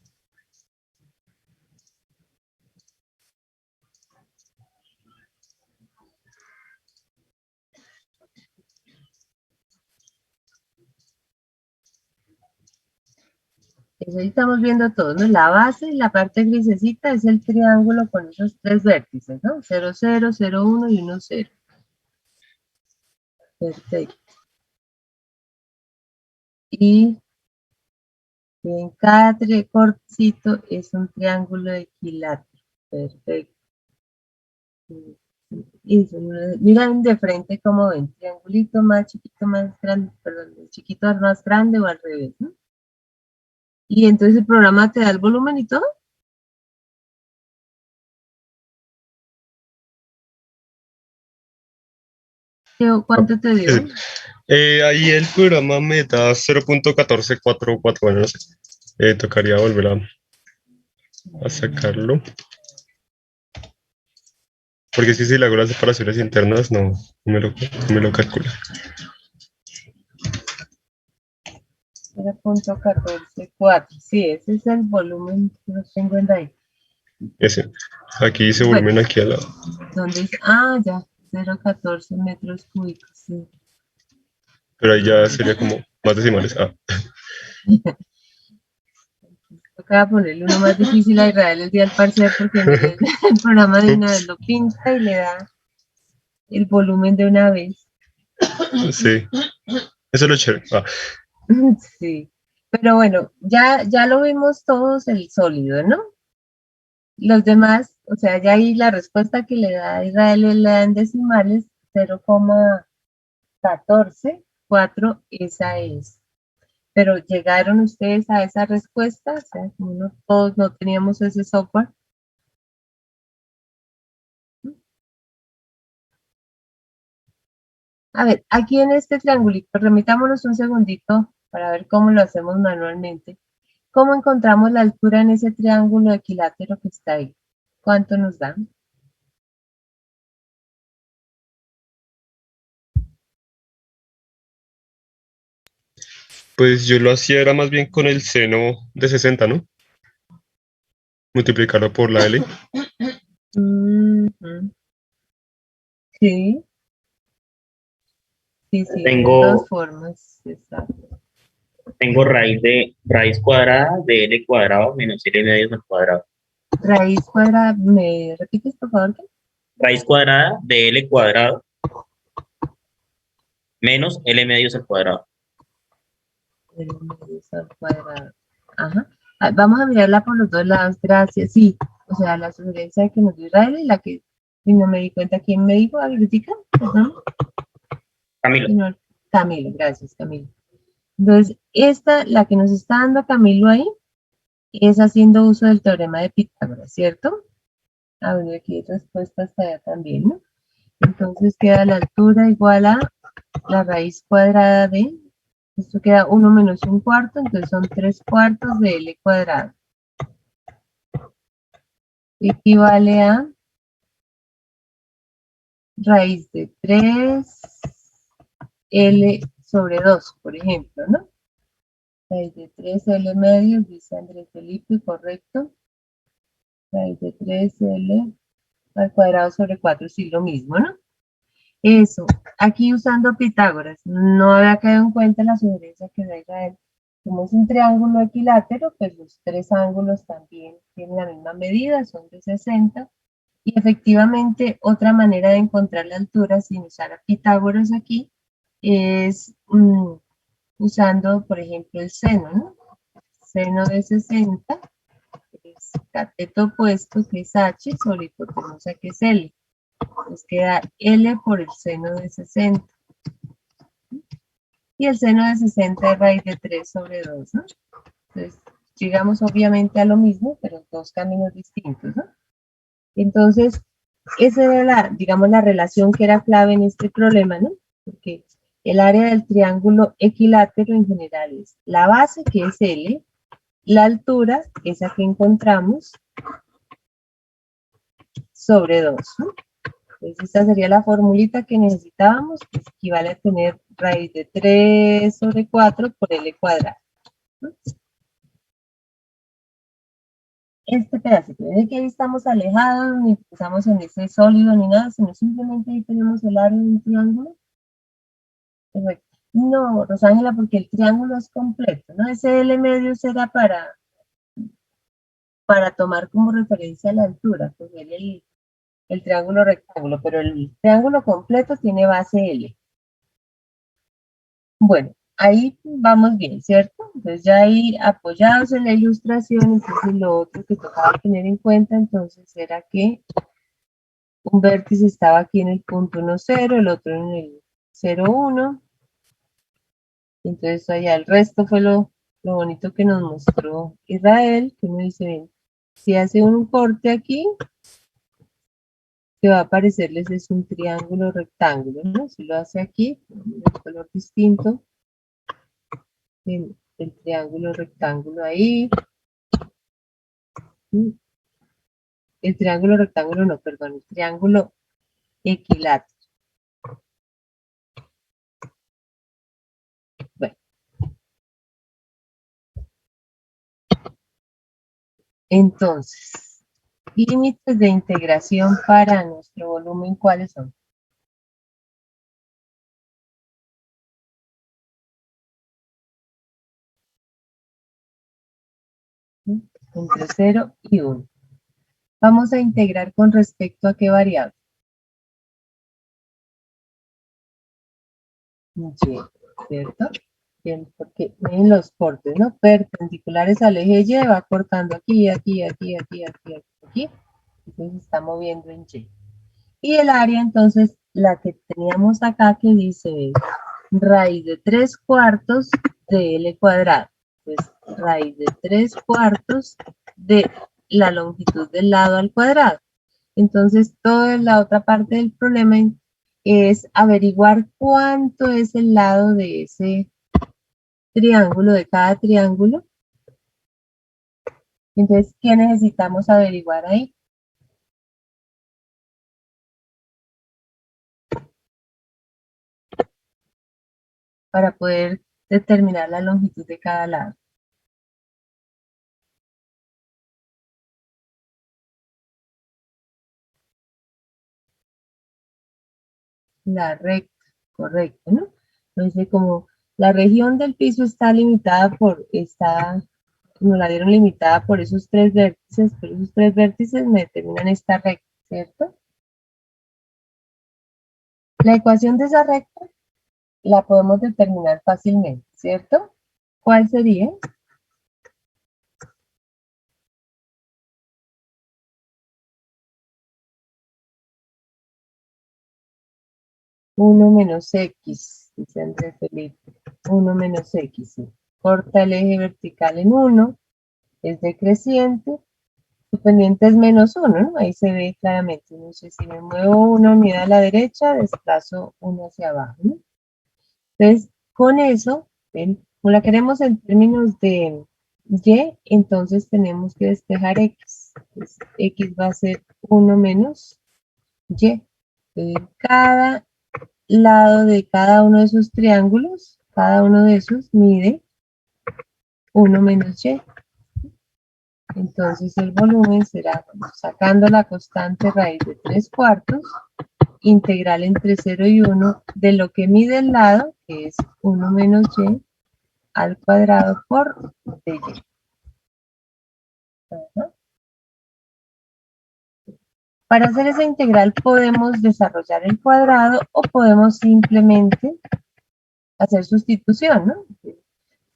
Eso ahí estamos viendo todo, ¿no? La base, la parte grisecita es el triángulo con esos tres vértices, ¿no? 0, 0, 0, 1 y 1, 0. Perfecto. Y en cada cortecito es un triángulo equilátero. Perfecto. Y miran de frente como ven, triangulito más chiquito, más grande, perdón, el chiquito más grande o al revés, ¿no? Y entonces el programa te da el volumen y todo. ¿Cuánto te dio? Ahí el programa me da 0.14444, bueno, no sé. Tocaría volver a sacarlo. Porque es que si le hago las separaciones internas, no me lo calcula. 0.144. Sí, ese es el volumen que lo tengo en ahí. Ese. Aquí dice Bueno, volumen aquí al lado. ¿dónde dice? Ah, ya, 0.14 metros cúbicos, sí. Pero ahí ya sería como más decimales. Ah, Toca ponerle uno más difícil a Israel el día del parcial porque mire, el programa de una vez ups. lo pinta y le da el volumen de una vez. Sí. Eso es lo chévere. Ah, Sí. Pero bueno, ya lo vimos todos el sólido, ¿no? Los demás, o sea, ya ahí la respuesta que le da Israel le da en decimales 0,144, esa es. Pero llegaron ustedes a esa respuesta, o sea, como todos no teníamos ese software. A ver, aquí en este triangulito, remitámonos un segundito para ver cómo lo hacemos manualmente. ¿Cómo encontramos la altura en ese triángulo equilátero que está ahí? ¿Cuánto nos da? pues yo lo hacía era más bien con el seno de 60, ¿no? Multiplicarlo por la L. Ujú. Sí, sí, de dos Tengo, formas. Exacto. tengo raíz cuadrada de L cuadrado menos L medios al cuadrado. Raíz cuadrada, ¿me repites por favor? Raíz cuadrada de L cuadrado menos L medios al cuadrado. El medios al cuadrado. Ajá. Ah, vamos a mirarla por los dos lados, gracias. Sí, o sea, la sugerencia que nos dio Israel y la que y no me di cuenta quién me dijo, Agritica, perdón, Camilo, y no, Camilo, gracias, Camilo. Entonces, esta, la que nos está dando Camilo ahí, es haciendo uso del teorema de Pitágoras, ¿cierto? Ah, bueno, aquí hay respuesta hasta allá también, ¿no? Entonces queda la altura igual a la raíz cuadrada de, esto queda 1 menos 1/4, entonces son 3/4 de L cuadrado. Equivale a raíz de 3 L sobre 2, por ejemplo, ¿no? Raíz de 3L medios, dice Andrés Felipe, correcto. Raíz de 3L al cuadrado sobre 4, sí, lo mismo, ¿no? Eso, aquí usando Pitágoras, no había caído en cuenta la sugerencia que da Israel. Como es un triángulo equilátero, pues los tres ángulos también tienen la misma medida, son de 60. Y efectivamente, otra manera de encontrar la altura sin usar a Pitágoras aquí es usando, por ejemplo, el seno, ¿no? Seno de 60 es cateto opuesto, que es H, sobre hipotenusa, que es L. Nos queda L por el seno de 60. Y el seno de 60 es raíz de 3 sobre 2, ¿no? Entonces, llegamos obviamente a lo mismo, pero dos caminos distintos, ¿no? Entonces, esa era la, digamos, la relación que era clave en este problema, ¿no? Porque el área del triángulo equilátero en general es la base, que es L, la altura, esa que encontramos, sobre 2, ¿no? Entonces, esta sería la formulita que necesitábamos, que equivale a tener raíz de 3 sobre 4 por L cuadrado, ¿no? Este pedacito, de que ahí estamos alejados, ni pensamos en ese sólido ni nada, sino simplemente ahí tenemos el área de un triángulo. Perfecto. No, Rosángela, porque el triángulo es completo, ¿no? Ese L medio será para tomar como referencia la altura, pues el triángulo rectángulo, pero el triángulo completo tiene base L. Bueno, ahí vamos bien, ¿cierto? Entonces ya ahí apoyados en la ilustración, entonces lo otro que tocaba tener en cuenta entonces era que un vértice estaba aquí en el punto 1, 0, el otro en el 0, 1. Entonces allá el resto fue lo bonito que nos mostró Israel, que uno dice, ven, si hace un corte aquí, que va a aparecerles es un triángulo rectángulo, ¿no? Si lo hace aquí, un color distinto, el triángulo rectángulo ahí, el triángulo rectángulo no, perdón, el triángulo equilátero. Bueno. Entonces, límites de integración para nuestro volumen, ¿cuáles son? Entre 0 y 1. Vamos a integrar con respecto a qué variable. Y, ¿cierto? Bien, porque miren los cortes, ¿no? Perpendiculares al eje Y, va cortando aquí, aquí, aquí, aquí, aquí, aquí. Entonces se está moviendo en Y. Y el área, entonces, la que teníamos acá que dice raíz de 3 cuartos de L cuadrado. Pues raíz de 3 cuartos de la longitud del lado al cuadrado. Entonces, toda la otra parte del problema es averiguar cuánto es el lado de ese triángulo, de cada triángulo. Entonces, ¿qué necesitamos averiguar ahí? Para poder determinar la longitud de cada lado. La recta, correcto, ¿no? Entonces, como la región del piso está limitada nos la dieron limitada por esos tres vértices, pero esos tres vértices me determinan esta recta, ¿cierto? La ecuación de esa recta la podemos determinar fácilmente, ¿cierto? ¿Cuál sería? Uno menos X, dice Andrés Felipe. 1 menos X, sí. Corta el eje vertical en 1, es decreciente. Su pendiente es menos 1, ¿no? Ahí se ve claramente. No sé si me muevo una unidad a la derecha, desplazo 1 hacia abajo, ¿no? Entonces, con eso, ¿ven? Como la queremos en términos de Y, entonces tenemos que despejar X. Entonces, X va a ser 1 menos Y. Entonces, cada lado de cada uno de esos triángulos, cada uno de esos mide 1 menos y. Entonces el volumen será, bueno, sacando la constante raíz de 3/4, integral entre 0 y 1 de lo que mide el lado, que es 1 menos y al cuadrado por dy. Ajá. Para hacer esa integral podemos desarrollar el cuadrado o podemos simplemente hacer sustitución, ¿no? Si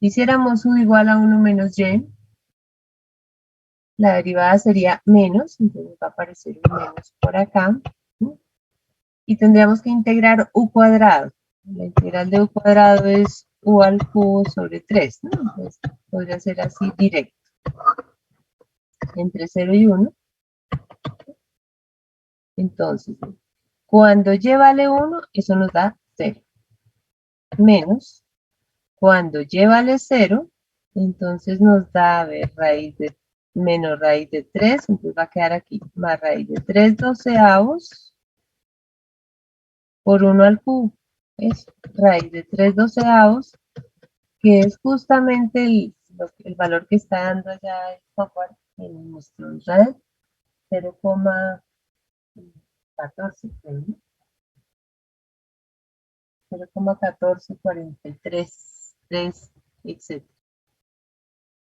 hiciéramos u igual a 1 menos y, la derivada sería menos, entonces va a aparecer un menos por acá, ¿sí? Y tendríamos que integrar u cuadrado. La integral de u cuadrado es u al cubo sobre 3, ¿no? Entonces podría ser así directo. Entre 0 y 1. Entonces, cuando y vale 1, eso nos da 0. Menos, cuando y vale 0, entonces nos da, a ver, raíz de menos raíz de 3, entonces va a quedar aquí, más raíz de 3/12 por 1 al cubo. Es raíz de 3/12, que es justamente el valor que está dando allá el software en nuestro Israel, 0,14, ¿no? 0,1443, 3, etc.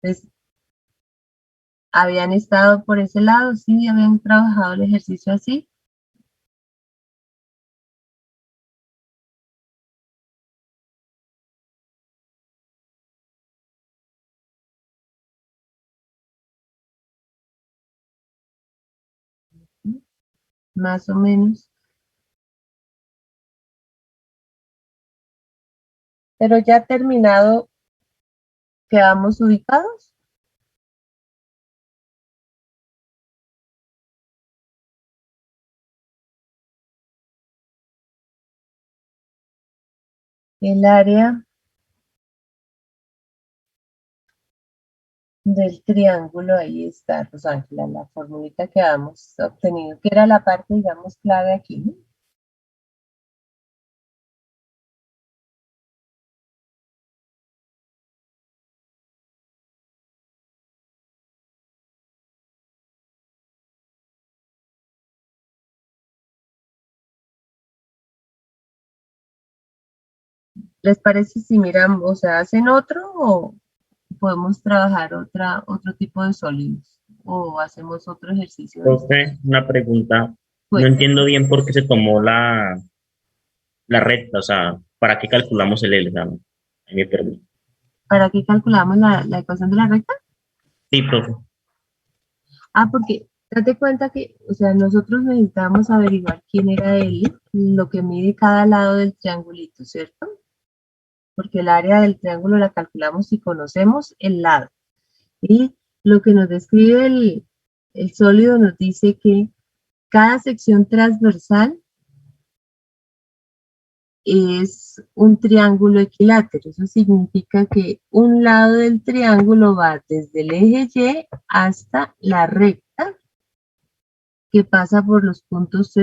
Entonces, ¿habían estado por ese lado? Sí, habían trabajado el ejercicio así. Más o menos. Pero ya terminado, quedamos ubicados. El área del triángulo, ahí está, Rosángela, la formulita que habíamos obtenido, que era la parte, digamos, clave aquí, ¿no? ¿Les parece si miramos, o sea, hacen otro o podemos trabajar otro tipo de sólidos? ¿O hacemos otro ejercicio de estos? Profe, una pregunta. No Pues, entiendo bien por qué se tomó la recta, o sea, ¿para qué calculamos el L? O sea, ahí me perdí. ¿para qué calculamos la ecuación de la recta? Sí, profe. Porque date cuenta que, o sea, nosotros necesitamos averiguar quién era L, lo que mide cada lado del triangulito, ¿cierto? Porque el área del triángulo la calculamos si conocemos el lado. Y lo que nos describe el sólido nos dice que cada sección transversal es un triángulo equilátero. Eso significa que un lado del triángulo va desde el eje Y hasta la recta que pasa por los puntos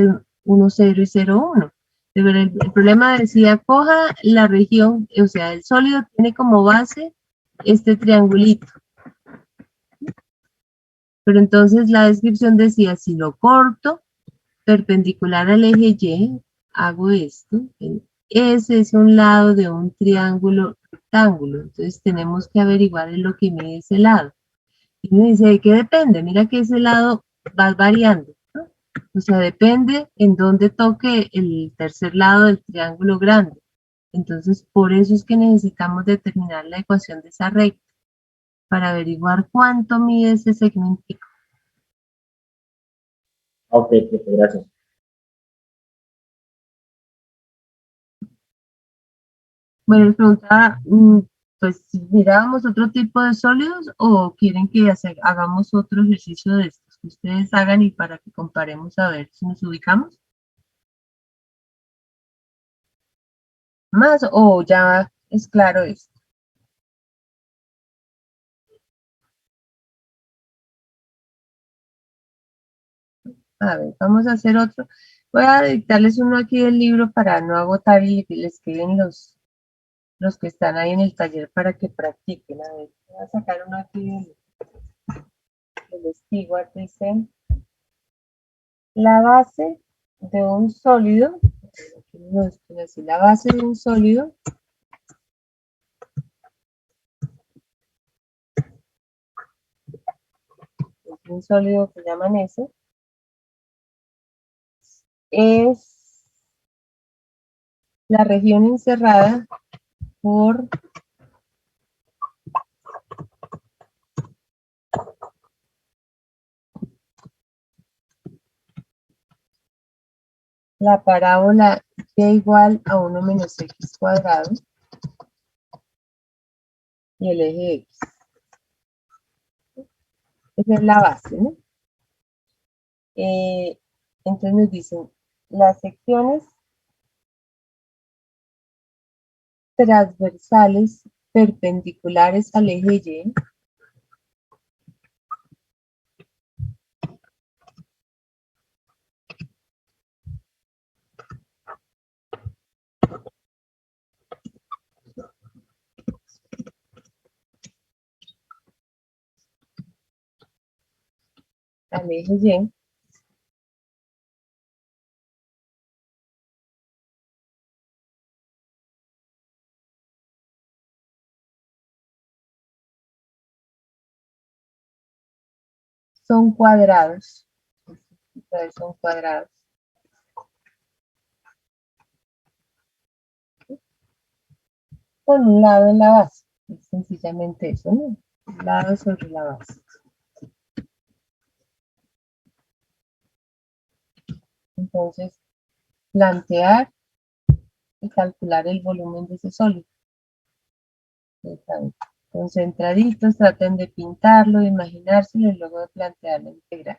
1, 0 y 0, 1. Pero el problema decía, coja la región, o sea, el sólido tiene como base este triangulito. Pero entonces la descripción decía, si lo corto perpendicular al eje Y, hago esto, ese es un lado de un triángulo rectángulo. Entonces tenemos que averiguar en lo que mide ese lado. Y me dice, ¿de qué depende? Mira que ese lado va variando, ¿no? O sea, depende en dónde toque el tercer lado del triángulo grande. Entonces, por eso es que necesitamos determinar la ecuación de esa recta para averiguar cuánto mide ese segmentico. Ok, profe, gracias. Bueno, les preguntaba, pues si mirábamos otro tipo de sólidos o quieren que hagamos otro ejercicio de estos que ustedes hagan y para que comparemos a ver si nos ubicamos más o ya es claro esto. A ver, vamos a hacer otro. Voy a dictarles uno aquí del libro para no agotar y que les queden los que están ahí en el taller para que practiquen. A ver, voy a sacar uno aquí del Stewart. Dice, la base de un sólido, aquí no es así, la base de un sólido es un sólido que llaman ese, es la región encerrada por la parábola y igual a 1 menos x cuadrado y el eje x. Esa es la base, ¿no? Entonces nos dicen las secciones transversales perpendiculares al eje Y al eje Y son cuadrados. Entonces son cuadrados. Con un lado en la base. Es sencillamente eso, ¿no? Un lado sobre la base. Entonces, plantear y calcular el volumen de ese sólido. Están concentraditos, traten de pintarlo, de imaginárselo y luego de plantear la integral.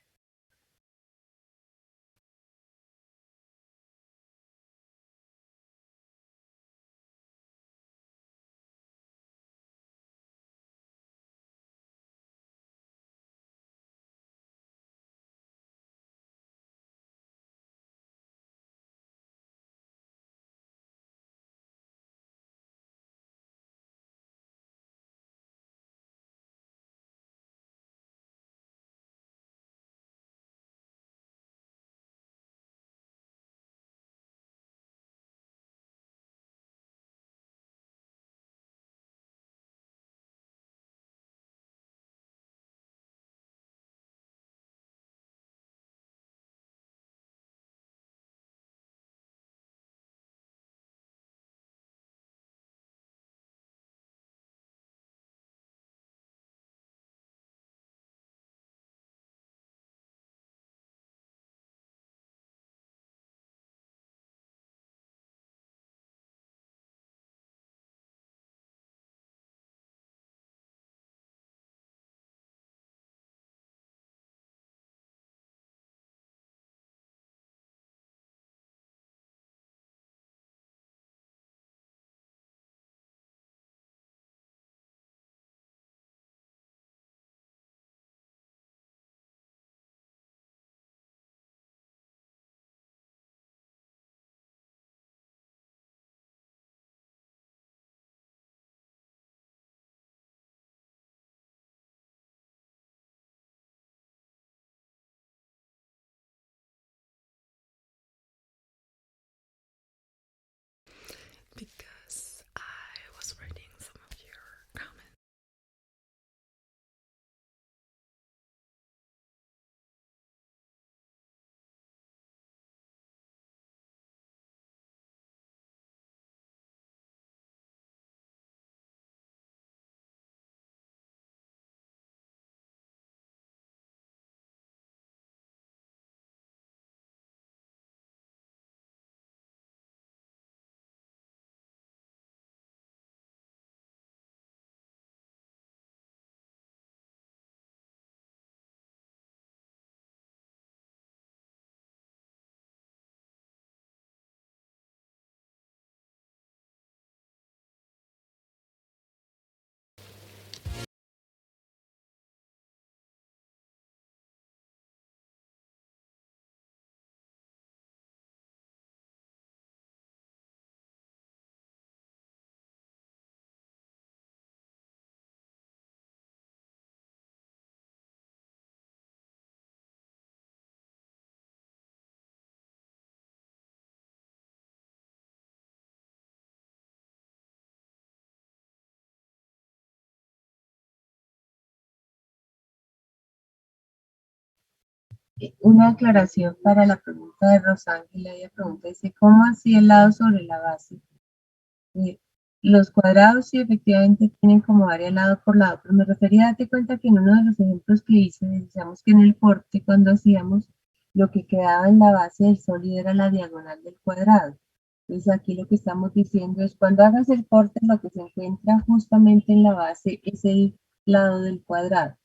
Una aclaración para la pregunta de Rosángela. Ella pregunta, dice, ¿cómo así el lado sobre la base? Los cuadrados sí efectivamente tienen como área lado por lado, pero me refería, date cuenta que en uno de los ejemplos que hice, decíamos que en el corte, cuando hacíamos, lo que quedaba en la base del sólido era la diagonal del cuadrado. Entonces aquí lo que estamos diciendo es, cuando hagas el corte, lo que se encuentra justamente en la base es el lado del cuadrado.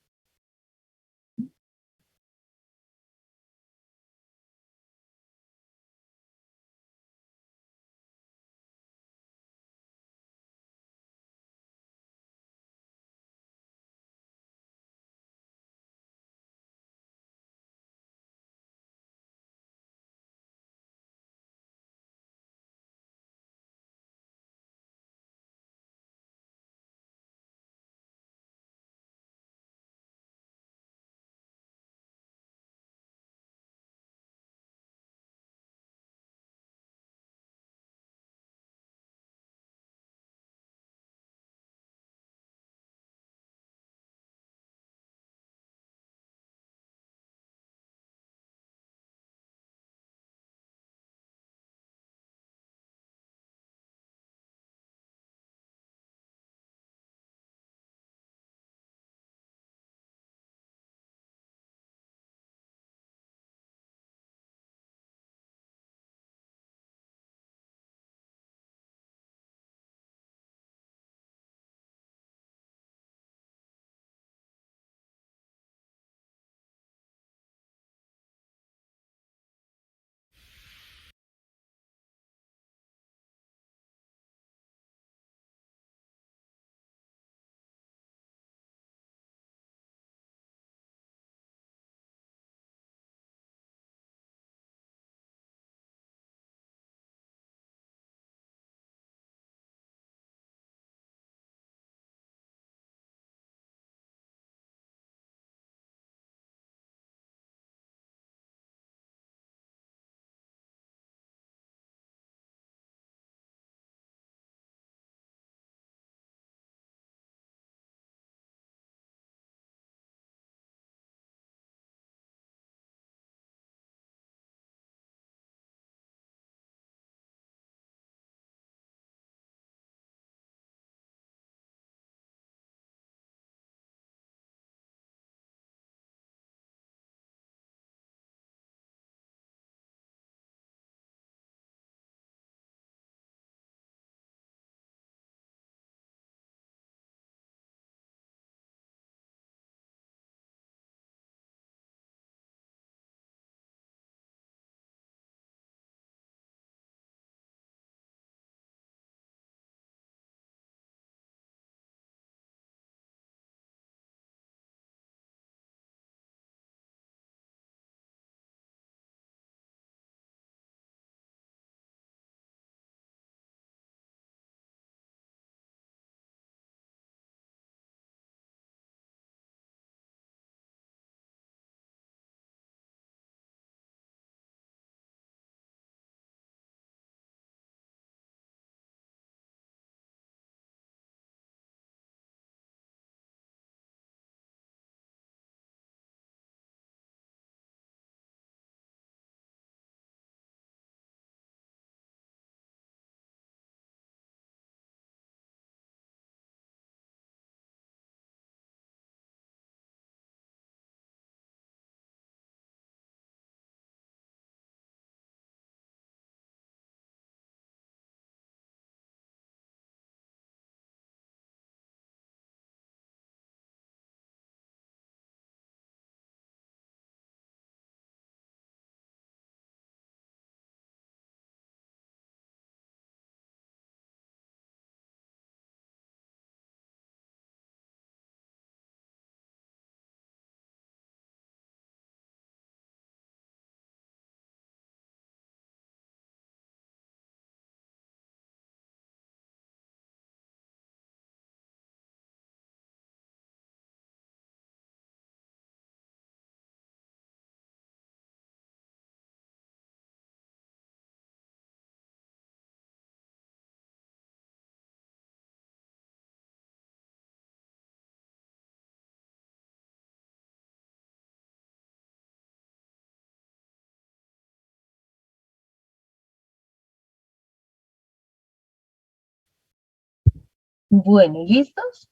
Bueno, ¿listos?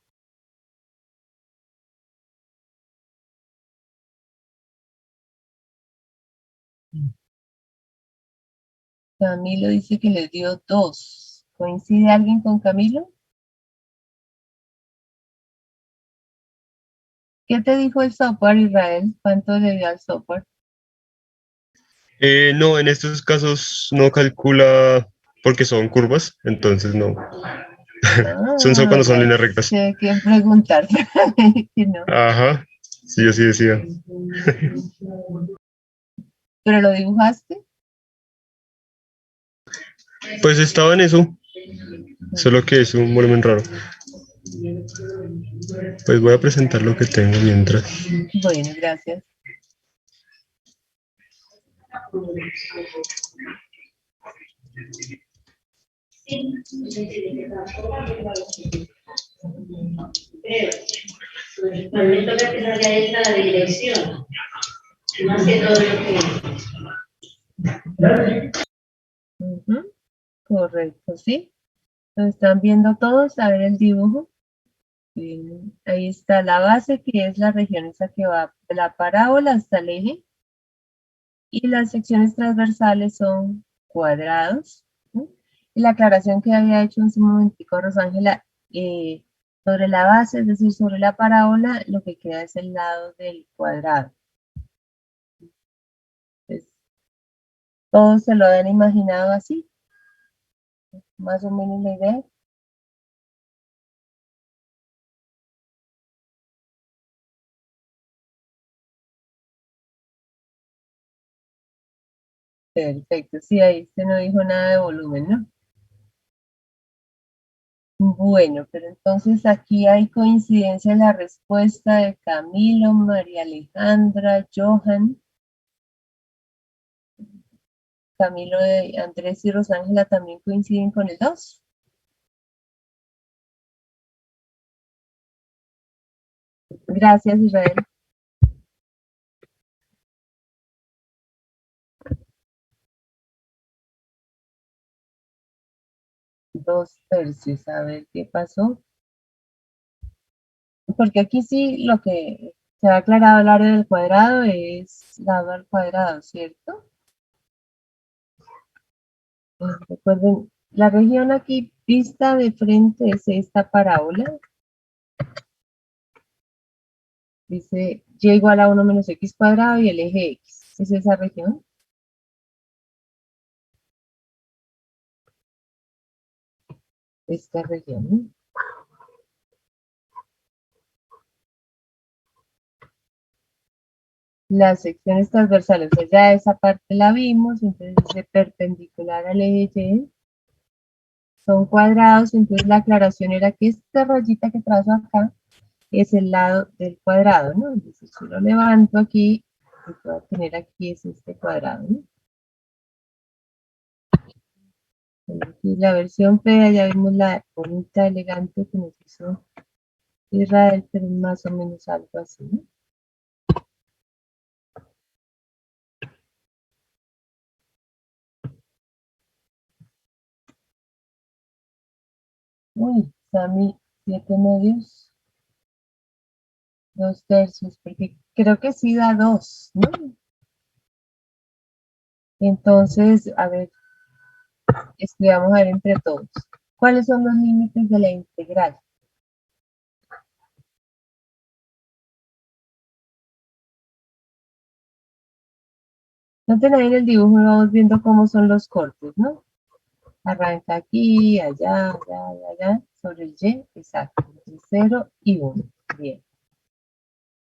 Camilo dice que les dio 2. ¿Coincide alguien con Camilo? ¿Qué te dijo el software, Israel? ¿Cuánto le dio al software? No, en estos casos no calcula porque son curvas, entonces no. Son solo cuando son Ya líneas rectas. sé quién preguntar. Que no. Ajá, sí, yo sí decía. ¿Pero lo dibujaste? Pues estaba en eso, solo que es un volumen raro. Pues voy a presentar lo que tengo mientras. Bueno, gracias. También toca que salga esta la dirección, más que todo lo que... Ujú, correcto, ¿sí? ¿Lo están viendo todos? A ver el dibujo. Bien, ahí está la base, que es la región esa que va de la parábola hasta el eje. Y las secciones transversales son cuadrados, ¿sí? Y la aclaración que había hecho en su momentico Rosángela, sobre la base, es decir, sobre la parábola, lo que queda es el lado del cuadrado. Entonces, todos se lo han imaginado así, más o menos la idea. Perfecto, sí, ahí usted no dijo nada de volumen, ¿no? Bueno, pero entonces aquí hay coincidencia en la respuesta de Camilo, María Alejandra, Johan, Camilo, de Andrés y Rosángela también coinciden con el 2. Gracias, Israel. Dos tercios, a ver qué pasó. Porque aquí sí lo que se ha aclarado el área del cuadrado es lado al cuadrado, ¿cierto? Recuerden, la región aquí vista de frente es esta parábola. Dice y igual a 1 menos x cuadrado y el eje x. ¿Es esa región? Esta región, ¿no? Las secciones transversales, o sea, ya esa parte la vimos, entonces dice perpendicular al eje Y. Son cuadrados, entonces la aclaración era que esta rayita que trazo acá es el lado del cuadrado, ¿no? Entonces si lo levanto aquí, lo que voy a tener aquí es este cuadrado, ¿no? Aquí la versión fea, ya vimos la bonita, elegante que nos hizo Israel, pero más o menos algo así, ¿no? Uy, Sammy, 7 medios, 2 tercios, porque creo que sí da 2, ¿no? Entonces, a ver, escribamos a ver entre todos. ¿Cuáles son los límites de la integral? Noten ahí en el dibujo, vamos viendo cómo son los cortes, ¿no? Arranca aquí, allá, allá, sobre el Y, exacto, entre 0 y 1, bien.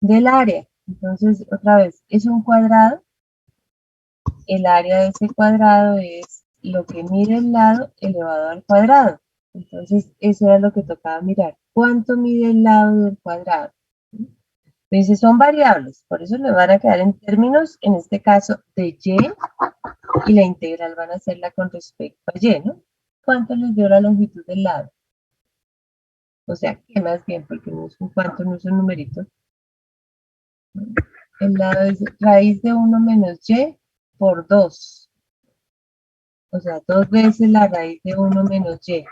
Del área, entonces, otra vez, es un cuadrado, el área de ese cuadrado es lo que mide el lado elevado al cuadrado. Entonces, eso era lo que tocaba mirar. ¿Cuánto mide el lado del cuadrado? Entonces, son variables, por eso le van a quedar en términos, en este caso, de y la integral van a hacerla con respecto a y, ¿no? ¿Cuánto les dio la longitud del lado? O sea, ¿qué más bien? Porque no es un cuánto, no es un numerito. El lado es raíz de 1 menos y por 2. O sea, 2 veces la raíz de 1 menos y.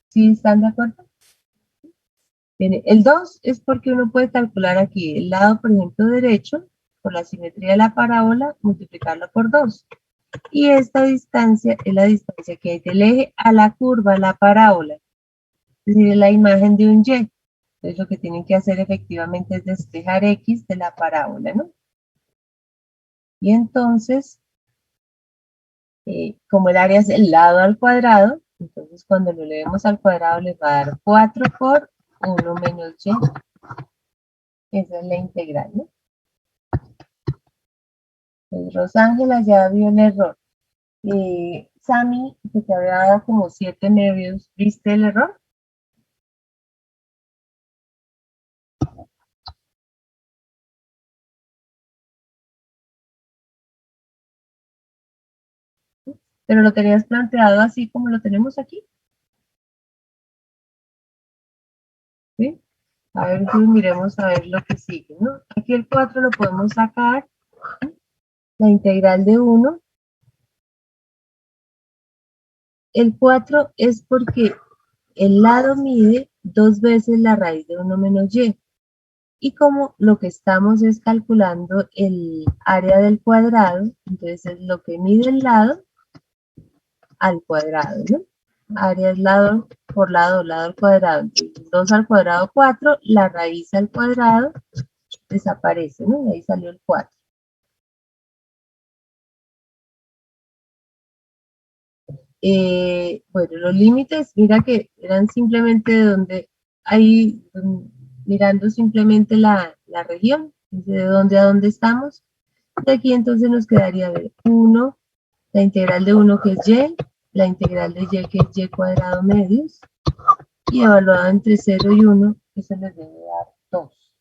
¿Sí están de acuerdo? Bien, el 2 es porque uno puede calcular aquí el lado, por ejemplo, derecho, por la simetría de la parábola, multiplicarlo por 2. Y esta distancia es la distancia que hay del eje a la curva, a la parábola. Es decir, es la imagen de un Y. Entonces lo que tienen que hacer efectivamente es despejar X de la parábola, ¿no? Y entonces, como el área es el lado al cuadrado, entonces cuando lo elevemos al cuadrado les va a dar 4 por 1 menos Y. Esa es la integral, ¿no? Pues Rosángela ya vio el error. Sammy, que te había dado como 7 medios, ¿viste el error? Pero lo tenías planteado así como lo tenemos aquí. ¿Sí? A ver, entonces miremos a ver lo que sigue, ¿no? Aquí el 4 lo podemos sacar. La integral de 1. El 4 es porque el lado mide 2 veces la raíz de 1 menos Y. Y como lo que estamos es calculando el área del cuadrado, entonces es lo que mide el lado al cuadrado, ¿no? Área es lado por lado, lado al cuadrado. Entonces, 2 al cuadrado, 4, la raíz al cuadrado desaparece, ¿no? Y ahí salió el 4. Bueno, los límites, mira que eran simplemente de donde, ahí, mirando simplemente la región, de dónde a dónde estamos. De aquí entonces nos quedaría ver 1, la integral de 1 que es Y, la integral de Y que es Y cuadrado medios, y evaluado entre 0 y 1, eso les debe dar 2.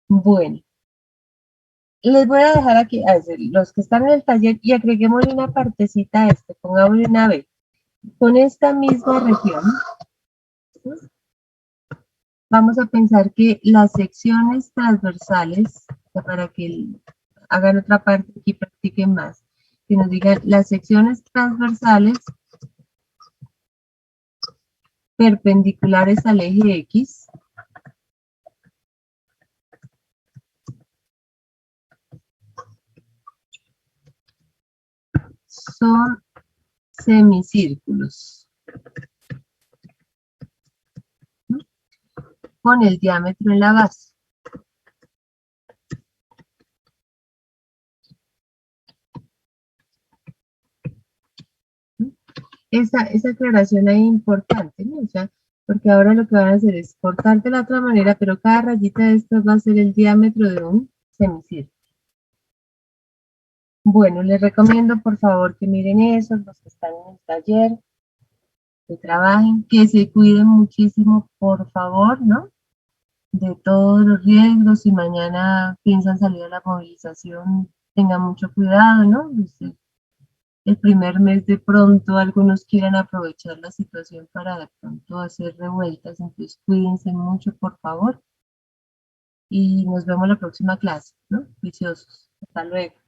Bueno, les voy a dejar aquí, a ver, los que están en el taller, y agreguemos una partecita a este, pongámosle una B. Con esta misma región, vamos a pensar que las secciones transversales, para que hagan otra parte y practiquen más, que nos digan las secciones transversales perpendiculares al eje X son semicírculos, ¿no? Con el diámetro en la base. Esa aclaración es importante, ¿no? O sea, porque ahora lo que van a hacer es cortar de la otra manera, pero cada rayita de estas va a ser el diámetro de un semicírculo. Bueno, les recomiendo por favor que miren eso, los que están en el taller, que trabajen, que se cuiden muchísimo, por favor, ¿no? De todos los riesgos, si mañana piensan salir a la movilización, tengan mucho cuidado, ¿no? El primer mes de pronto algunos quieran aprovechar la situación para de pronto hacer revueltas, entonces cuídense mucho, por favor. Y nos vemos en la próxima clase, ¿no? Juiciosos. Hasta luego.